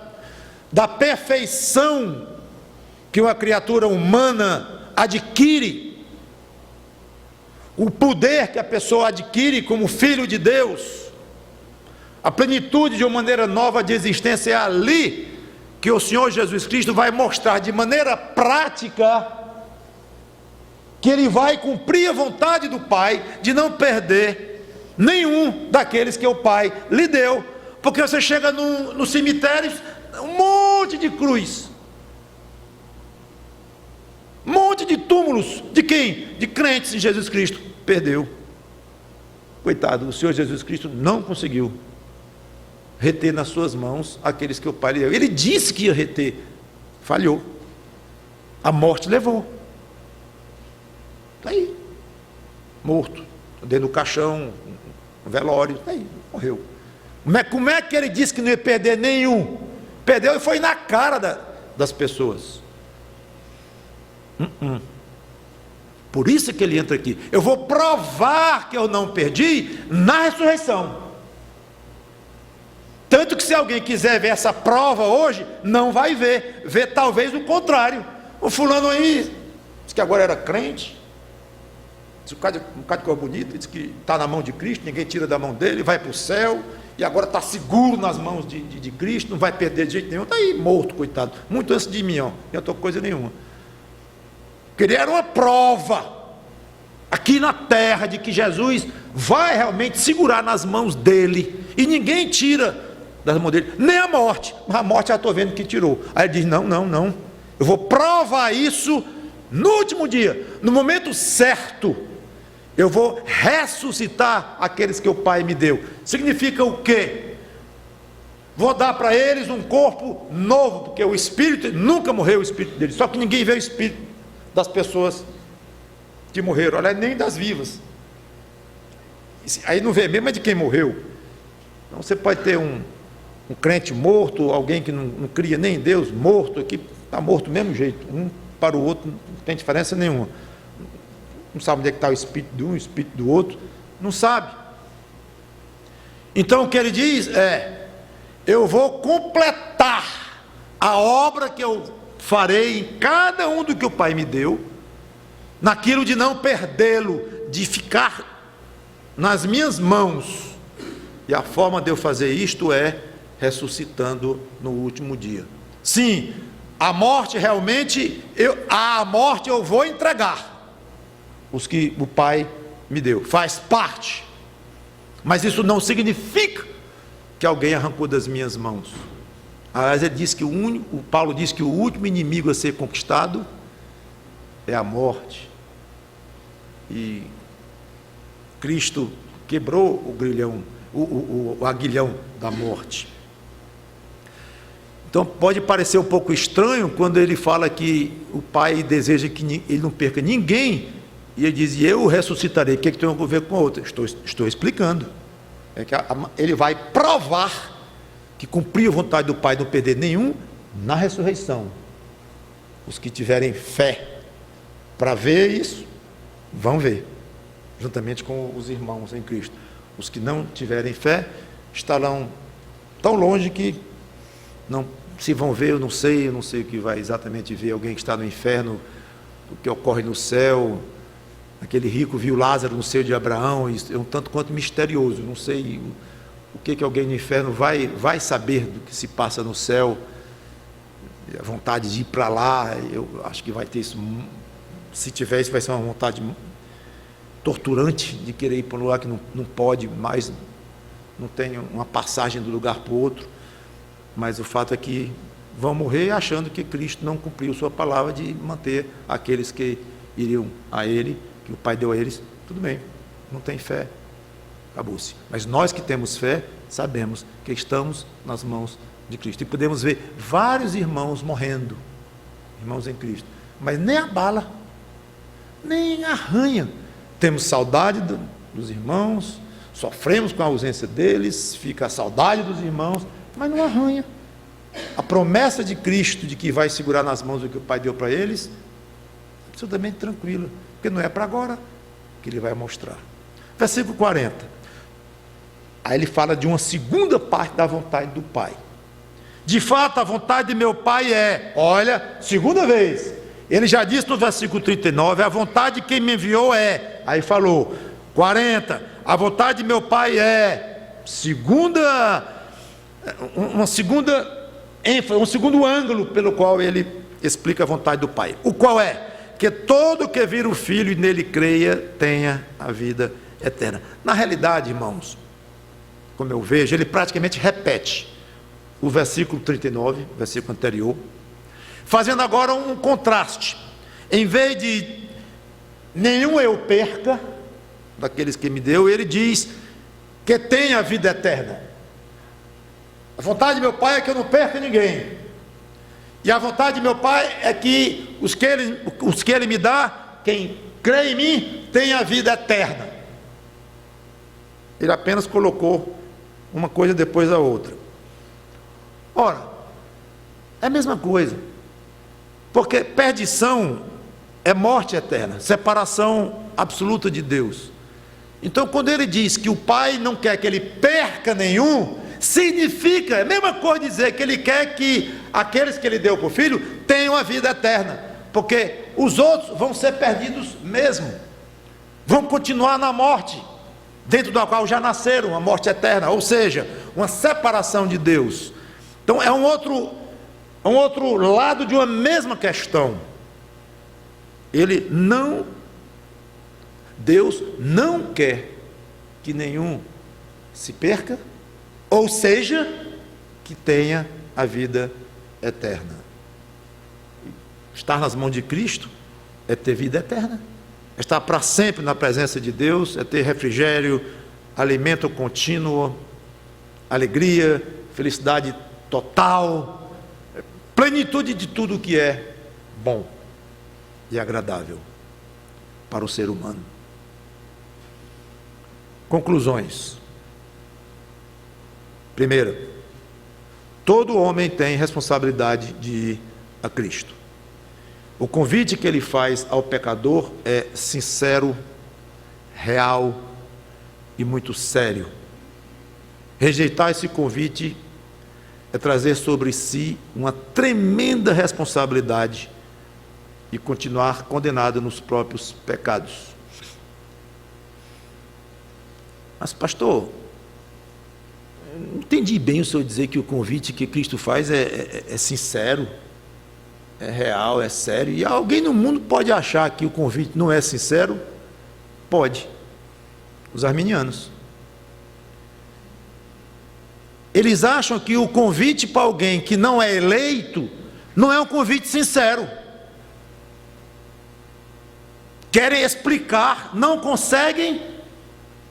[SPEAKER 1] da perfeição que uma criatura humana adquire, o poder que a pessoa adquire como filho de Deus, a plenitude de uma maneira nova de existência. É ali que o Senhor Jesus Cristo vai mostrar de maneira prática que Ele vai cumprir a vontade do Pai de não perder nenhum daqueles que o Pai lhe deu. Porque você chega no cemitério, um monte de cruz, um monte de túmulos, de quem? De crentes em Jesus Cristo. Perdeu. Coitado, o Senhor Jesus Cristo não conseguiu reter nas suas mãos aqueles que o Pai lhe deu. Ele disse que ia reter, falhou. A morte levou. Está aí, morto, dentro do caixão, no velório, está aí, morreu. Como é que ele disse que não ia perder nenhum? Perdeu e foi na cara das pessoas. Por isso que ele entra aqui. Eu vou provar que eu não perdi na ressurreição. Tanto que se alguém quiser ver essa prova hoje, não vai ver. Vê talvez o contrário. O fulano aí, disse que agora era crente. Disse, um cara de cor bonito, disse que está na mão de Cristo, ninguém tira da mão dele, vai para o céu, e agora está seguro nas mãos de Cristo, não vai perder de jeito nenhum. Está aí morto, coitado. Muito antes de mim, ó. Não adiantou coisa nenhuma. Queria uma prova aqui na terra de que Jesus vai realmente segurar nas mãos dele, e ninguém tira das mãos dele, nem a morte. Mas a morte já estou vendo que tirou. Aí ele diz, não, eu vou provar isso no último dia, no momento certo. Eu vou ressuscitar aqueles que o Pai me deu. Significa o quê? Vou dar para eles um corpo novo, porque o Espírito, nunca morreu o Espírito deles, só que ninguém vê o Espírito das pessoas que morreram, olha, nem das vivas. Aí não vê mesmo é de quem morreu. Então você pode ter um crente morto, alguém que não cria nem em Deus, morto, aqui está morto do mesmo jeito, um para o outro não tem diferença nenhuma. Não sabe onde é que está o espírito de um, o espírito do outro, não sabe. Então o que ele diz é, eu vou completar a obra que eu farei em cada um do que o Pai me deu, naquilo de não perdê-lo, de ficar nas minhas mãos. E a forma de eu fazer isto é ressuscitando no último dia. Sim, a morte realmente, a morte eu vou entregar os que o Pai me deu, faz parte, mas isso não significa que alguém arrancou das minhas mãos. Aliás, ele diz que Paulo diz que o último inimigo a ser conquistado é a morte, e Cristo quebrou o grilhão, o aguilhão da morte. Então pode parecer um pouco estranho quando ele fala que o Pai deseja que ele não perca ninguém, e ele diz, eu o ressuscitarei. O que tem a ver com a outra? Estou explicando. É que ele vai provar que cumpriu a vontade do Pai, não perder nenhum, na ressurreição. Os que tiverem fé para ver isso, vão ver, juntamente com os irmãos em Cristo. Os que não tiverem fé, estarão tão longe que não se vão ver, eu não sei o que vai exatamente ver alguém que está no inferno, o que ocorre no céu. Aquele rico viu Lázaro no seio de Abraão, é um tanto quanto misterioso, não sei o que alguém no inferno vai saber do que se passa no céu, a vontade de ir para lá, eu acho que vai ter isso, se tiver isso vai ser uma vontade torturante de querer ir para um lugar que não pode mais, não tem uma passagem do lugar para o outro, mas o fato é que vão morrer achando que Cristo não cumpriu sua palavra de manter aqueles que iriam a Ele, que o Pai deu a eles. Tudo bem, não tem fé, acabou-se. Mas nós que temos fé, sabemos que estamos nas mãos de Cristo. E podemos ver vários irmãos morrendo, irmãos em Cristo, mas nem abala, nem arranha. Temos saudade dos irmãos, sofremos com a ausência deles, fica a saudade dos irmãos, mas não arranha. A promessa de Cristo de que vai segurar nas mãos o que o Pai deu para eles, absolutamente tranquila, porque não é para agora que Ele vai mostrar. Versículo 40. Aí ele fala de uma segunda parte da vontade do Pai. De fato, a vontade de meu Pai é, olha, segunda vez, ele já disse no versículo 39, a vontade de quem me enviou é, aí falou, 40, a vontade de meu Pai é, uma segunda ênfase, um segundo ângulo pelo qual ele explica a vontade do Pai. O qual é? Que todo que vira o Filho e nele creia, tenha a vida eterna. Na realidade, irmãos, como eu vejo, ele praticamente repete o versículo 39, versículo anterior, fazendo agora um contraste. Em vez de nenhum eu perca, daqueles que me deu, ele diz que tenha a vida eterna. A vontade de meu Pai é que eu não perca ninguém. E a vontade de meu Pai é que os que Ele me dá, quem crê em mim, tenha a vida eterna. Ele apenas colocou uma coisa depois da outra. Ora, é a mesma coisa. Porque perdição é morte eterna, separação absoluta de Deus. Então, quando ele diz que o Pai não quer que ele perca nenhum, significa, é a mesma coisa dizer que ele quer que aqueles que ele deu para o Filho tenham a vida eterna, porque os outros vão ser perdidos mesmo, vão continuar na morte, dentro da qual já nasceram, a morte eterna, ou seja, uma separação de Deus. Então é um outro lado de uma mesma questão. Deus não quer que nenhum se perca, ou seja, que tenha a vida eterna. Estar nas mãos de Cristo é ter vida eterna, é estar para sempre na presença de Deus, é ter refrigério, alimento contínuo, alegria, felicidade total, plenitude de tudo que é bom e agradável para o ser humano. Conclusões. Primeira, todo homem tem responsabilidade de ir a Cristo. O convite que ele faz ao pecador é sincero, real e muito sério. Rejeitar esse convite é trazer sobre si uma tremenda responsabilidade e continuar condenado nos próprios pecados. Mas, pastor, não entendi bem o senhor dizer que o convite que Cristo faz é sincero, é real, é sério. E alguém no mundo pode achar que o convite não é sincero? Pode. Os arminianos. Eles acham que o convite para alguém que não é eleito não é um convite sincero. Querem explicar, não conseguem,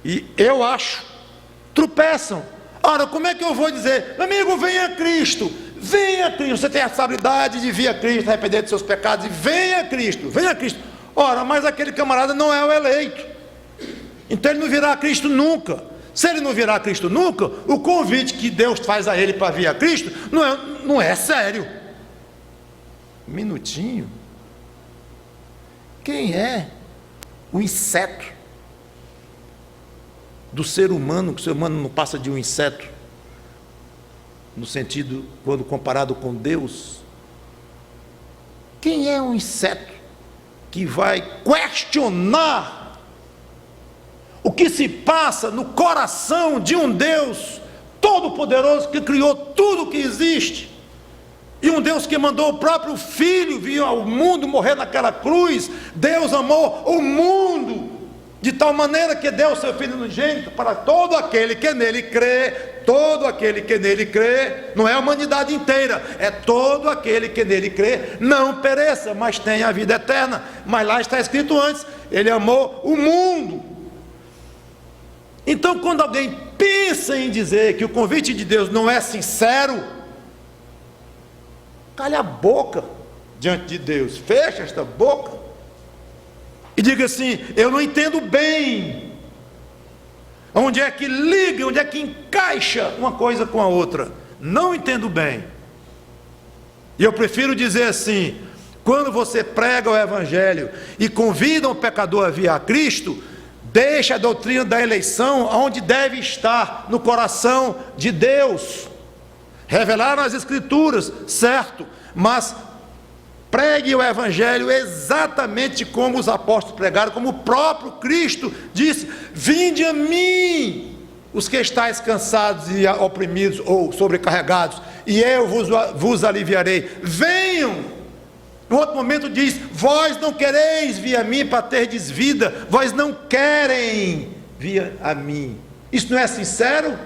[SPEAKER 1] e eu acho, tropeçam. Ora, como é que eu vou dizer, meu amigo, venha a Cristo, você tem a responsabilidade de vir a Cristo, arrepender dos seus pecados, e venha a Cristo. Ora, mas aquele camarada não é o eleito, então ele não virá a Cristo nunca. Se ele não virá a Cristo nunca, o convite que Deus faz a ele para vir a Cristo não é sério. Um minutinho. Quem é o inseto do ser humano, que o ser humano não passa de um inseto, no sentido, quando comparado com Deus? Quem é um inseto que vai questionar o que se passa no coração de um Deus todo-poderoso que criou tudo o que existe, e um Deus que mandou o próprio Filho vir ao mundo morrer naquela cruz? Deus amou o mundo De tal maneira que deu o seu Filho unigênito para todo aquele que nele crê, todo aquele que nele crê, não é a humanidade inteira, é todo aquele que nele crê, não pereça, mas tenha a vida eterna. Mas lá está escrito antes, ele amou o mundo. Então, quando alguém pensa em dizer que o convite de Deus não é sincero, calha a boca diante de Deus, fecha esta boca e diga assim: eu não entendo bem onde é que liga, onde é que encaixa uma coisa com a outra, não entendo bem. E eu prefiro dizer assim: quando você prega o Evangelho e convida um pecador a vir a Cristo, deixa a doutrina da eleição onde deve estar, no coração de Deus. Revelaram as Escrituras, certo, mas pregue o Evangelho exatamente como os apóstolos pregaram, como o próprio Cristo disse: vinde a mim, os que estáis cansados e oprimidos ou sobrecarregados, e eu vos aliviarei. Venham. No outro momento diz: vós não quereis vir a mim para terdes vida, vós não querem vir a mim. Isso não é sincero?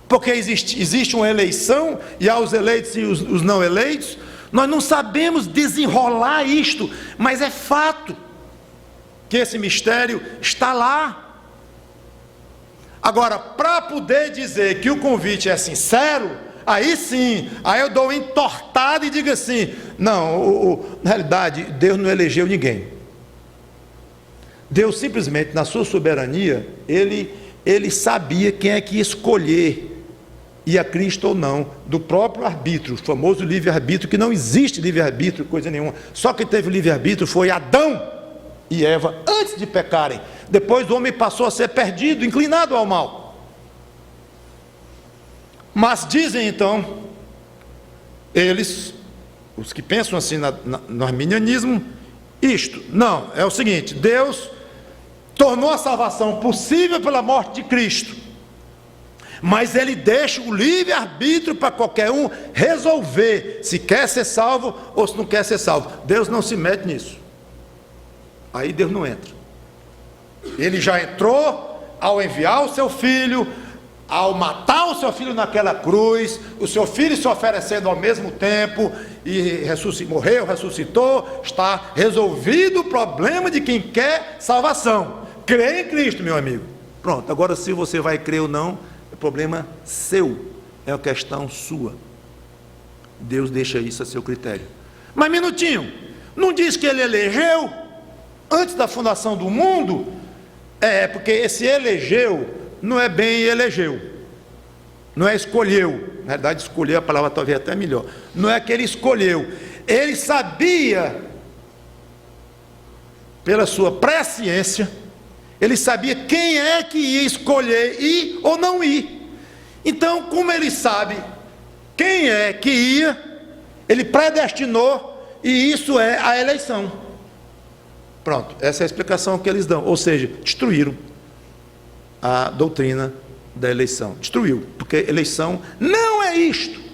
[SPEAKER 1] Porque existe uma eleição, e há os eleitos e os não eleitos. Nós não sabemos desenrolar isto, mas é fato que esse mistério está lá. Agora, para poder dizer que o convite é sincero, aí sim, aí eu dou uma entortada e digo assim: não, na realidade Deus não elegeu ninguém. Deus simplesmente, na sua soberania, ele sabia quem é que ia escolher, e a Cristo ou não, do próprio arbítrio, o famoso livre-arbítrio, que não existe livre-arbítrio, coisa nenhuma. Só quem teve livre-arbítrio foi Adão e Eva, antes de pecarem. Depois o homem passou a ser perdido, inclinado ao mal. Mas dizem então, eles, os que pensam assim no arminianismo, isto, não, é o seguinte: Deus tornou a salvação possível pela morte de Cristo, mas ele deixa o livre-arbítrio para qualquer um resolver se quer ser salvo ou se não quer ser salvo. Deus não se mete nisso. Aí Deus não entra. Ele já entrou ao enviar o seu filho, ao matar o seu filho naquela cruz, o seu filho se oferecendo ao mesmo tempo, e morreu, ressuscitou. Está resolvido o problema de quem quer salvação. Crê em Cristo, meu amigo. Pronto, agora se você vai crer ou não, é problema seu, é uma questão sua. Deus deixa isso a seu critério. Mas minutinho, não diz que ele elegeu antes da fundação do mundo? Porque esse elegeu não é bem elegeu, não é escolheu. Na verdade, escolher, a palavra talvez até melhor. Não é que ele escolheu, ele sabia, pela sua presciência, ele sabia quem é que ia escolher ir ou não ir. Então, como ele sabe quem é que ia, ele predestinou, e isso é a eleição. Pronto, essa é a explicação que eles dão. Ou seja, destruíram a doutrina da eleição. Destruiu, porque eleição não é isto.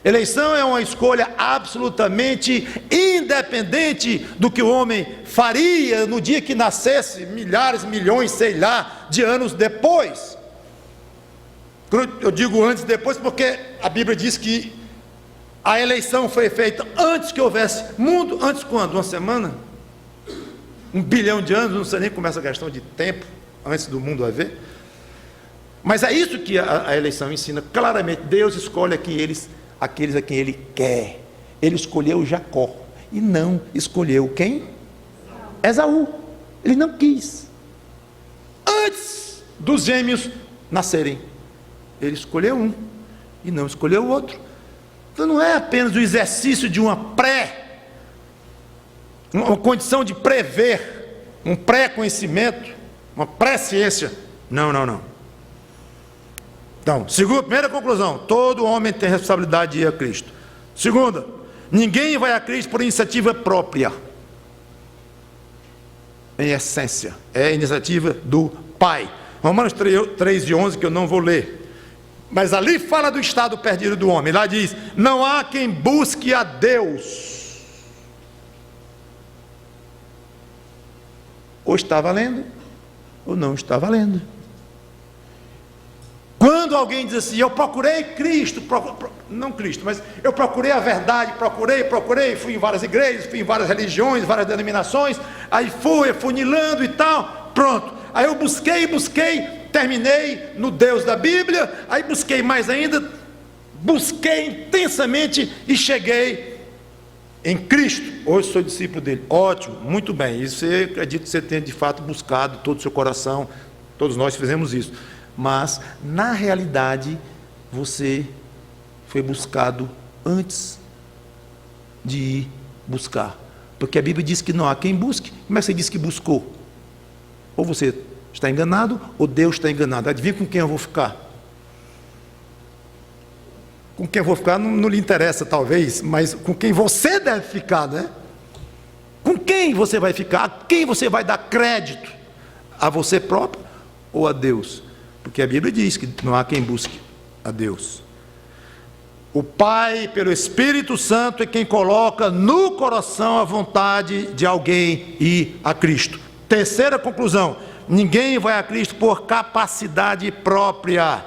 [SPEAKER 1] Eleição é uma escolha absolutamente independente do que o homem faria no dia que nascesse, milhares, milhões, sei lá, de anos depois. Eu digo antes e depois porque a Bíblia diz que a eleição foi feita antes que houvesse mundo. Antes quando? Uma semana? 1 bilhão de anos? Não sei nem como é essa questão de tempo, antes do mundo haver. Mas é isso que a eleição ensina claramente. Deus escolhe aqueles a quem Ele quer. Ele escolheu Jacó e não escolheu quem? Esaú. Ele não quis. Antes dos gêmeos nascerem, Ele escolheu um e não escolheu o outro. Então não é apenas o exercício de uma condição de prever, um pré-conhecimento, uma pré-ciência. Não. Então, primeira conclusão: todo homem tem responsabilidade de ir a Cristo. Segunda, ninguém vai a Cristo por iniciativa própria. Em essência, é a iniciativa do Pai. Romanos 3:11, que eu não vou ler, mas ali fala do estado perdido do homem. Lá diz: não há quem busque a Deus. Ou está valendo, ou não está valendo. Quando alguém diz assim, eu procurei Cristo, não Cristo, mas eu procurei a verdade, procurei, fui em várias igrejas, fui em várias religiões, várias denominações, aí fui afunilando e tal, pronto, aí eu busquei, terminei no Deus da Bíblia, aí busquei mais ainda, busquei intensamente e cheguei em Cristo. Hoje sou discípulo dele. Ótimo, muito bem, isso eu acredito que você tenha de fato buscado todo o seu coração, todos nós fizemos isso. Mas, na realidade, você foi buscado antes de ir buscar. Porque a Bíblia diz que não há quem busque. Como é que você diz que buscou? Ou você está enganado, ou Deus está enganado. Adivinha com quem eu vou ficar? Com quem eu vou ficar não lhe interessa, talvez, mas com quem você deve ficar, né? Com quem você vai ficar? A quem você vai dar crédito? A você próprio ou a Deus? Porque a Bíblia diz que não há quem busque a Deus. O Pai, pelo Espírito Santo, é quem coloca no coração a vontade de alguém ir a Cristo. Terceira conclusão: ninguém vai a Cristo por capacidade própria.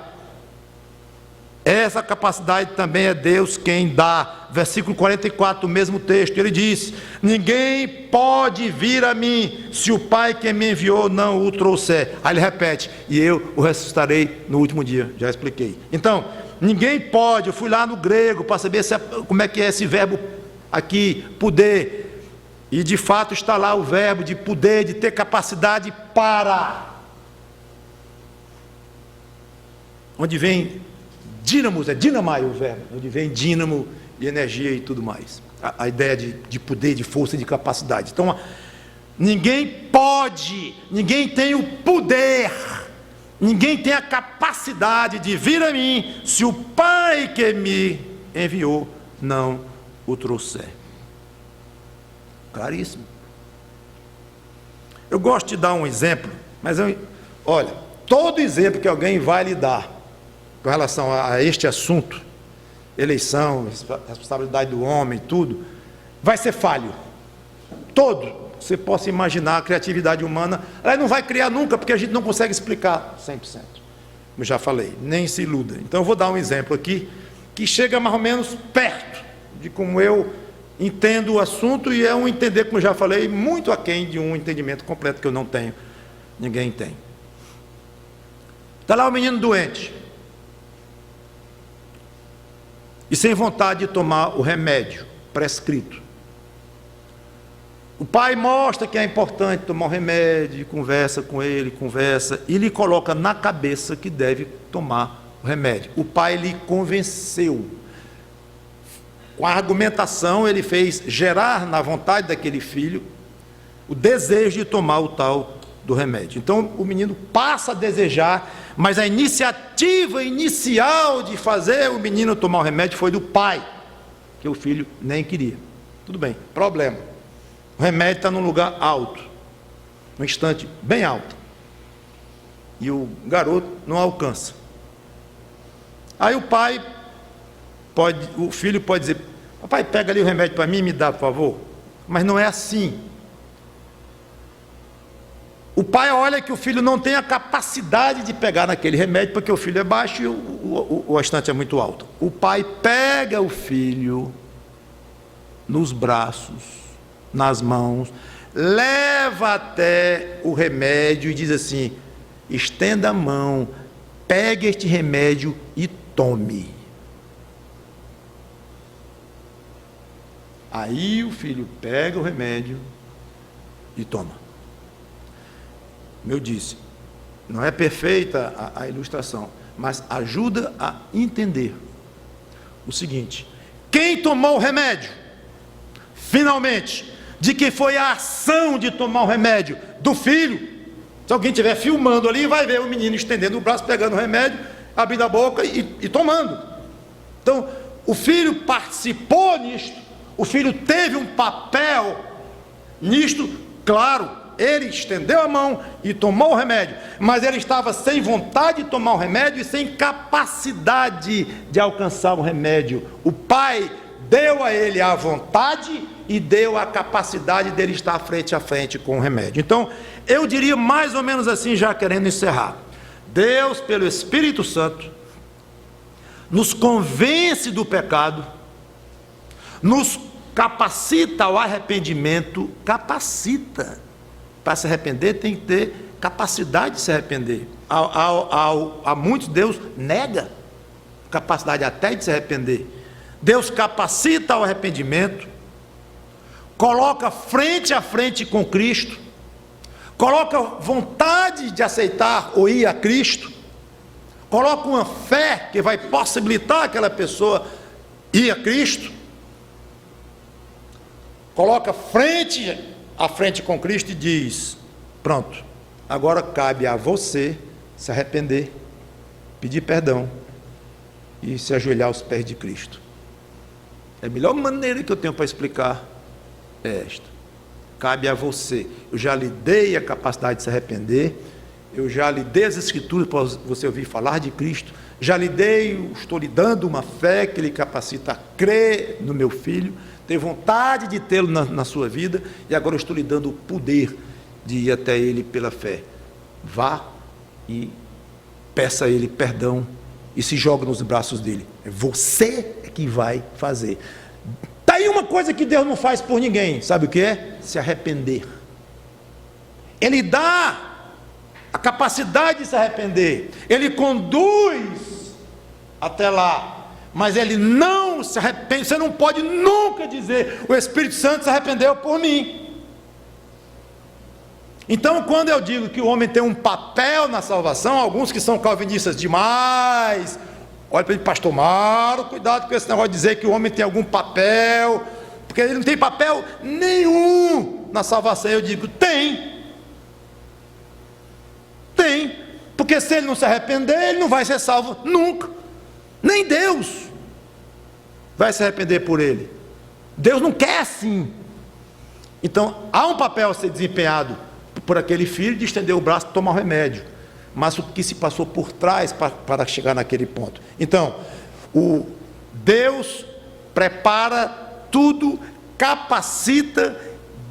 [SPEAKER 1] Essa capacidade também é Deus quem dá. Versículo 44 do mesmo texto, ele diz: ninguém pode vir a mim se o Pai que me enviou não o trouxer. Aí ele repete: e eu o ressuscitarei no último dia. Já expliquei. Então, ninguém pode. Eu fui lá no grego para saber como é que é esse verbo aqui, poder, e de fato está lá o verbo de poder, de ter capacidade para, onde vem dínamos, é dinamai o verbo, onde vem dínamo e energia e tudo mais. A ideia de poder, de força e de capacidade. Então, ninguém pode, ninguém tem o poder, ninguém tem a capacidade de vir a mim se o Pai que me enviou não o trouxer. Claríssimo. Eu gosto de dar um exemplo, mas olha, todo exemplo que alguém vai lhe dar com relação a este assunto, eleição, responsabilidade do homem, tudo, vai ser falho. Todo. Você possa imaginar a criatividade humana, ela não vai criar nunca, porque a gente não consegue explicar 100%. Como já falei, nem se iluda. Então eu vou dar um exemplo aqui, que chega mais ou menos perto de como eu entendo o assunto, e é um entender, como já falei, muito aquém de um entendimento completo que eu não tenho. Ninguém tem. Está lá o menino doente, e sem vontade de tomar o remédio prescrito. O pai mostra que é importante tomar o remédio, conversa com ele, e lhe coloca na cabeça que deve tomar o remédio. O pai lhe convenceu. Com a argumentação, ele fez gerar na vontade daquele filho o desejo de tomar o tal do remédio. Então o menino passa a desejar, mas a iniciativa inicial de fazer o menino tomar o remédio foi do pai, que o filho nem queria. Tudo bem, problema. O remédio está num lugar alto, num instante bem alto, e o garoto não alcança. Aí o filho pode dizer: papai, pega ali o remédio para mim e me dá, por favor. Mas não é assim. O pai olha que o filho não tem a capacidade de pegar naquele remédio, porque o filho é baixo e o estante é muito alto. O pai pega o filho nos braços, nas mãos, leva até o remédio e diz assim: estenda a mão, pegue este remédio e tome. Aí o filho pega o remédio e toma. Como eu disse, não é perfeita a ilustração, mas ajuda a entender o seguinte: quem tomou o remédio, finalmente, de quem foi a ação de tomar o remédio? Do filho. Se alguém estiver filmando ali, vai ver o menino estendendo o braço, pegando o remédio, abrindo a boca e tomando. Então, o filho participou nisto, o filho teve um papel nisto, claro. Ele estendeu a mão e tomou o remédio, mas ele estava sem vontade de tomar o remédio e sem capacidade de alcançar o remédio. O pai deu a ele a vontade e deu a capacidade dele estar frente a frente com o remédio. Então, eu diria mais ou menos assim, já querendo encerrar: Deus, pelo Espírito Santo, nos convence do pecado, nos capacita ao arrependimento. Capacita. Para se arrepender tem que ter capacidade de se arrepender. A muitos Deus nega capacidade até de se arrepender. Deus capacita ao arrependimento, coloca frente a frente com Cristo, coloca vontade de aceitar ou ir a Cristo, coloca uma fé que vai possibilitar aquela pessoa ir a Cristo, coloca frente a frente com Cristo e diz: pronto, agora cabe a você se arrepender, pedir perdão e se ajoelhar aos pés de Cristo. A melhor maneira que eu tenho para explicar é esta: cabe a você. Eu já lhe dei a capacidade de se arrepender, eu já lhe dei as Escrituras para você ouvir falar de Cristo, estou lhe dando uma fé que lhe capacita a crer no meu Filho, ter vontade de tê-lo na sua vida, e agora eu estou lhe dando o poder de ir até Ele pela fé. Vá e peça a Ele perdão e se joga nos braços dele. É você que vai fazer. Está aí uma coisa que Deus não faz por ninguém, sabe o que é? Se arrepender. Ele dá a capacidade de se arrepender, Ele conduz até lá, mas Ele não se arrepende. Você não pode nunca dizer: o Espírito Santo se arrependeu por mim. Então, quando eu digo que o homem tem um papel na salvação, alguns que são calvinistas demais, olha para mim: pastor Mauro, cuidado com esse negócio de dizer que o homem tem algum papel, porque ele não tem papel nenhum na salvação. Eu digo: tem, porque se ele não se arrepender, ele não vai ser salvo nunca, nem Deus vai se arrepender por ele. Deus não quer assim. Então, há um papel a ser desempenhado por aquele filho de estender o braço e tomar o remédio, mas o que se passou por trás para chegar naquele ponto. Então, o Deus prepara tudo, capacita,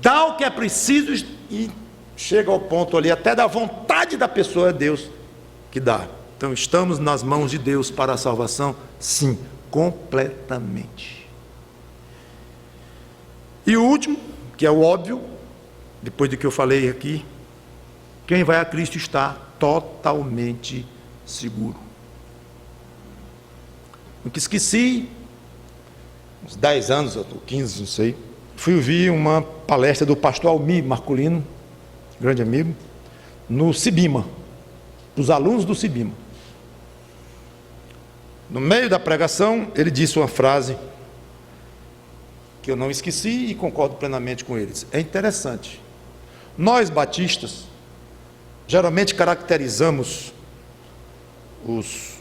[SPEAKER 1] dá o que é preciso e chega ao ponto ali, até da vontade da pessoa, é Deus que dá. Então, estamos nas mãos de Deus para a salvação? Sim, completamente. E o último, que é o óbvio, depois do que eu falei aqui: quem vai a Cristo está totalmente seguro. Nunca esqueci, uns 10 anos, ou 15, não sei, fui ouvir uma palestra do pastor Almir Marculino, grande amigo, no Cibima, os alunos do Cibima. No meio da pregação, ele disse uma frase que eu não esqueci e concordo plenamente com eles. É interessante. Nós batistas geralmente caracterizamos os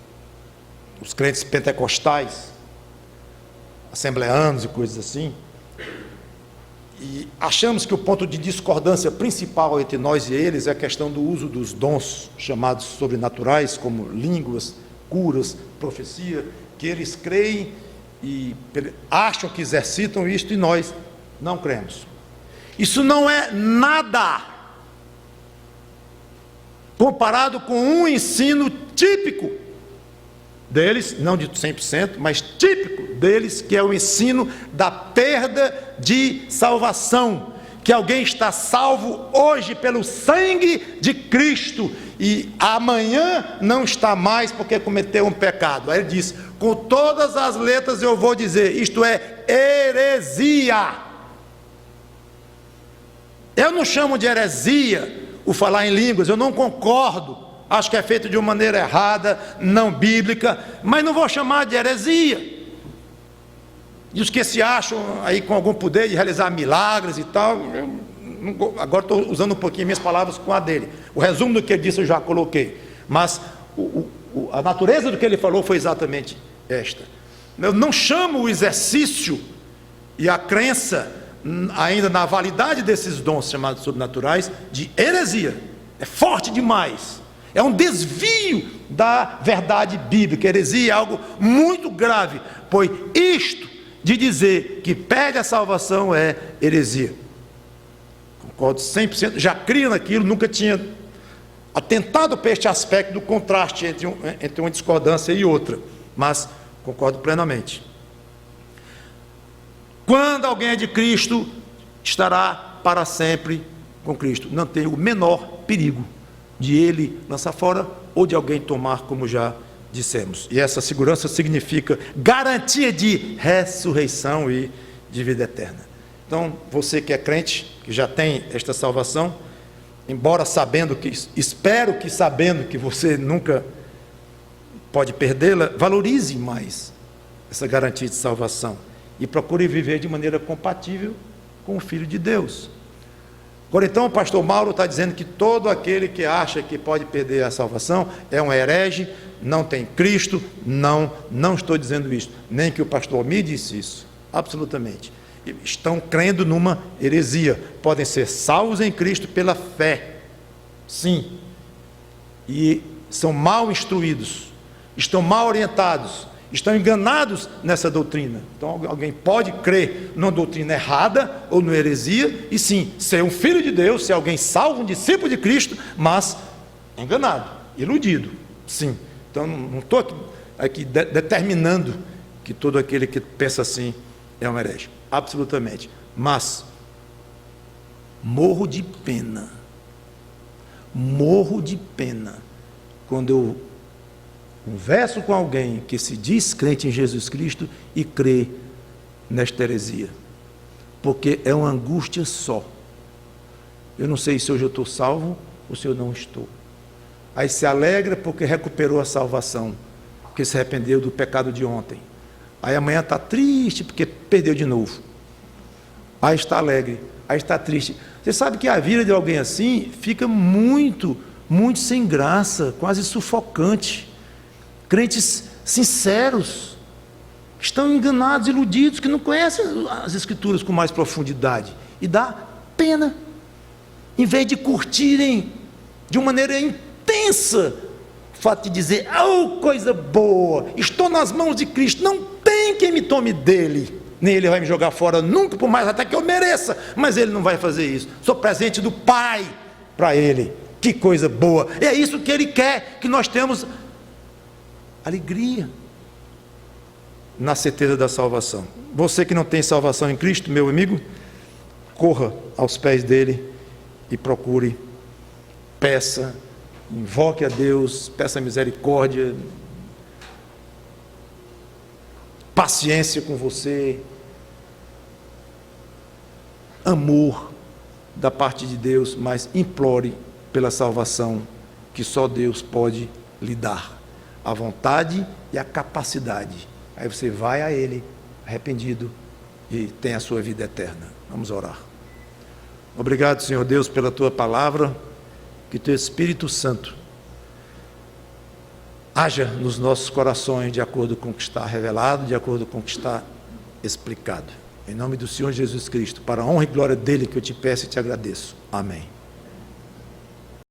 [SPEAKER 1] crentes pentecostais, assembleanos e coisas assim, e achamos que o ponto de discordância principal entre nós e eles é a questão do uso dos dons chamados sobrenaturais, como línguas, curas, profecia, que eles creem e acham que exercitam isto e nós não cremos. Isso não é nada comparado com um ensino típico deles, não de 100%, mas típico deles, que é o ensino da perda de salvação, que alguém está salvo hoje pelo sangue de Cristo e amanhã não está mais porque cometeu um pecado. Aí ele diz: com todas as letras eu vou dizer, isto é heresia. Eu não chamo de heresia o falar em línguas, eu não concordo, acho que é feito de uma maneira errada, não bíblica, mas não vou chamar de heresia. E os que se acham aí com algum poder de realizar milagres e tal, agora estou usando um pouquinho minhas palavras com a dele. O resumo do que ele disse eu já coloquei, mas a natureza do que ele falou foi exatamente esta. Eu não chamo o exercício e a crença ainda na validade desses dons chamados sobrenaturais de heresia. É forte demais, é um desvio da verdade bíblica. Heresia é algo muito grave, pois isto de dizer que perde a salvação é heresia. Concordo 100%, já cria naquilo, nunca tinha atentado para este aspecto do contraste entre uma discordância e outra, mas concordo plenamente. Quando alguém é de Cristo, estará para sempre com Cristo. Não tem o menor perigo de ele lançar fora ou de alguém tomar, como já dissemos. E essa segurança significa garantia de ressurreição e de vida eterna. Então, você que é crente, que já tem esta salvação, embora espero que sabendo que você nunca pode perdê-la, valorize mais essa garantia de salvação e procure viver de maneira compatível com o Filho de Deus. Agora então o pastor Mauro está dizendo que todo aquele que acha que pode perder a salvação é um herege, não tem Cristo. Não estou dizendo isso, nem que o pastor me disse isso, absolutamente. Estão crendo numa heresia, podem ser salvos em Cristo pela fé, sim, e são mal instruídos, estão mal orientados, estão enganados nessa doutrina. Então alguém pode crer numa doutrina errada ou numa heresia e sim, ser um filho de Deus, ser alguém salvo, um discípulo de Cristo, mas enganado, iludido, sim. Então não estou aqui determinando que todo aquele que pensa assim é um herege, absolutamente, mas morro de pena quando eu converso com alguém que se diz crente em Jesus Cristo e crê nesta heresia, porque é uma angústia só. Eu não sei se hoje eu estou salvo ou se eu não estou. Aí se alegra porque recuperou a salvação, porque se arrependeu do pecado de ontem. Aí amanhã está triste porque perdeu de novo. Aí está alegre, aí está triste. Você sabe que a vida de alguém assim fica muito sem graça, quase sufocante. Crentes sinceros, estão enganados, iludidos, que não conhecem as Escrituras com mais profundidade. E dá pena. Em vez de curtirem de uma maneira intensa o fato de dizer, oh, coisa boa, estou nas mãos de Cristo, não tem quem me tome dele, nem ele vai me jogar fora nunca, por mais até que eu mereça, mas ele não vai fazer isso. Sou presente do Pai para ele. Que coisa boa. É isso que ele quer, que nós temos alegria na certeza da salvação. Você que não tem salvação em Cristo, meu amigo, corra aos pés dele e procure, peça, invoque a Deus, peça misericórdia, paciência com você, amor da parte de Deus, mas implore pela salvação que só Deus pode lhe dar. A vontade e a capacidade. Aí você vai a Ele arrependido e tem a sua vida eterna. Vamos orar. Obrigado, Senhor Deus, pela Tua palavra. Que Teu Espírito Santo haja nos nossos corações de acordo com o que está revelado, de acordo com o que está explicado. Em nome do Senhor Jesus Cristo, para a honra e glória dEle que eu te peço e te agradeço. Amém.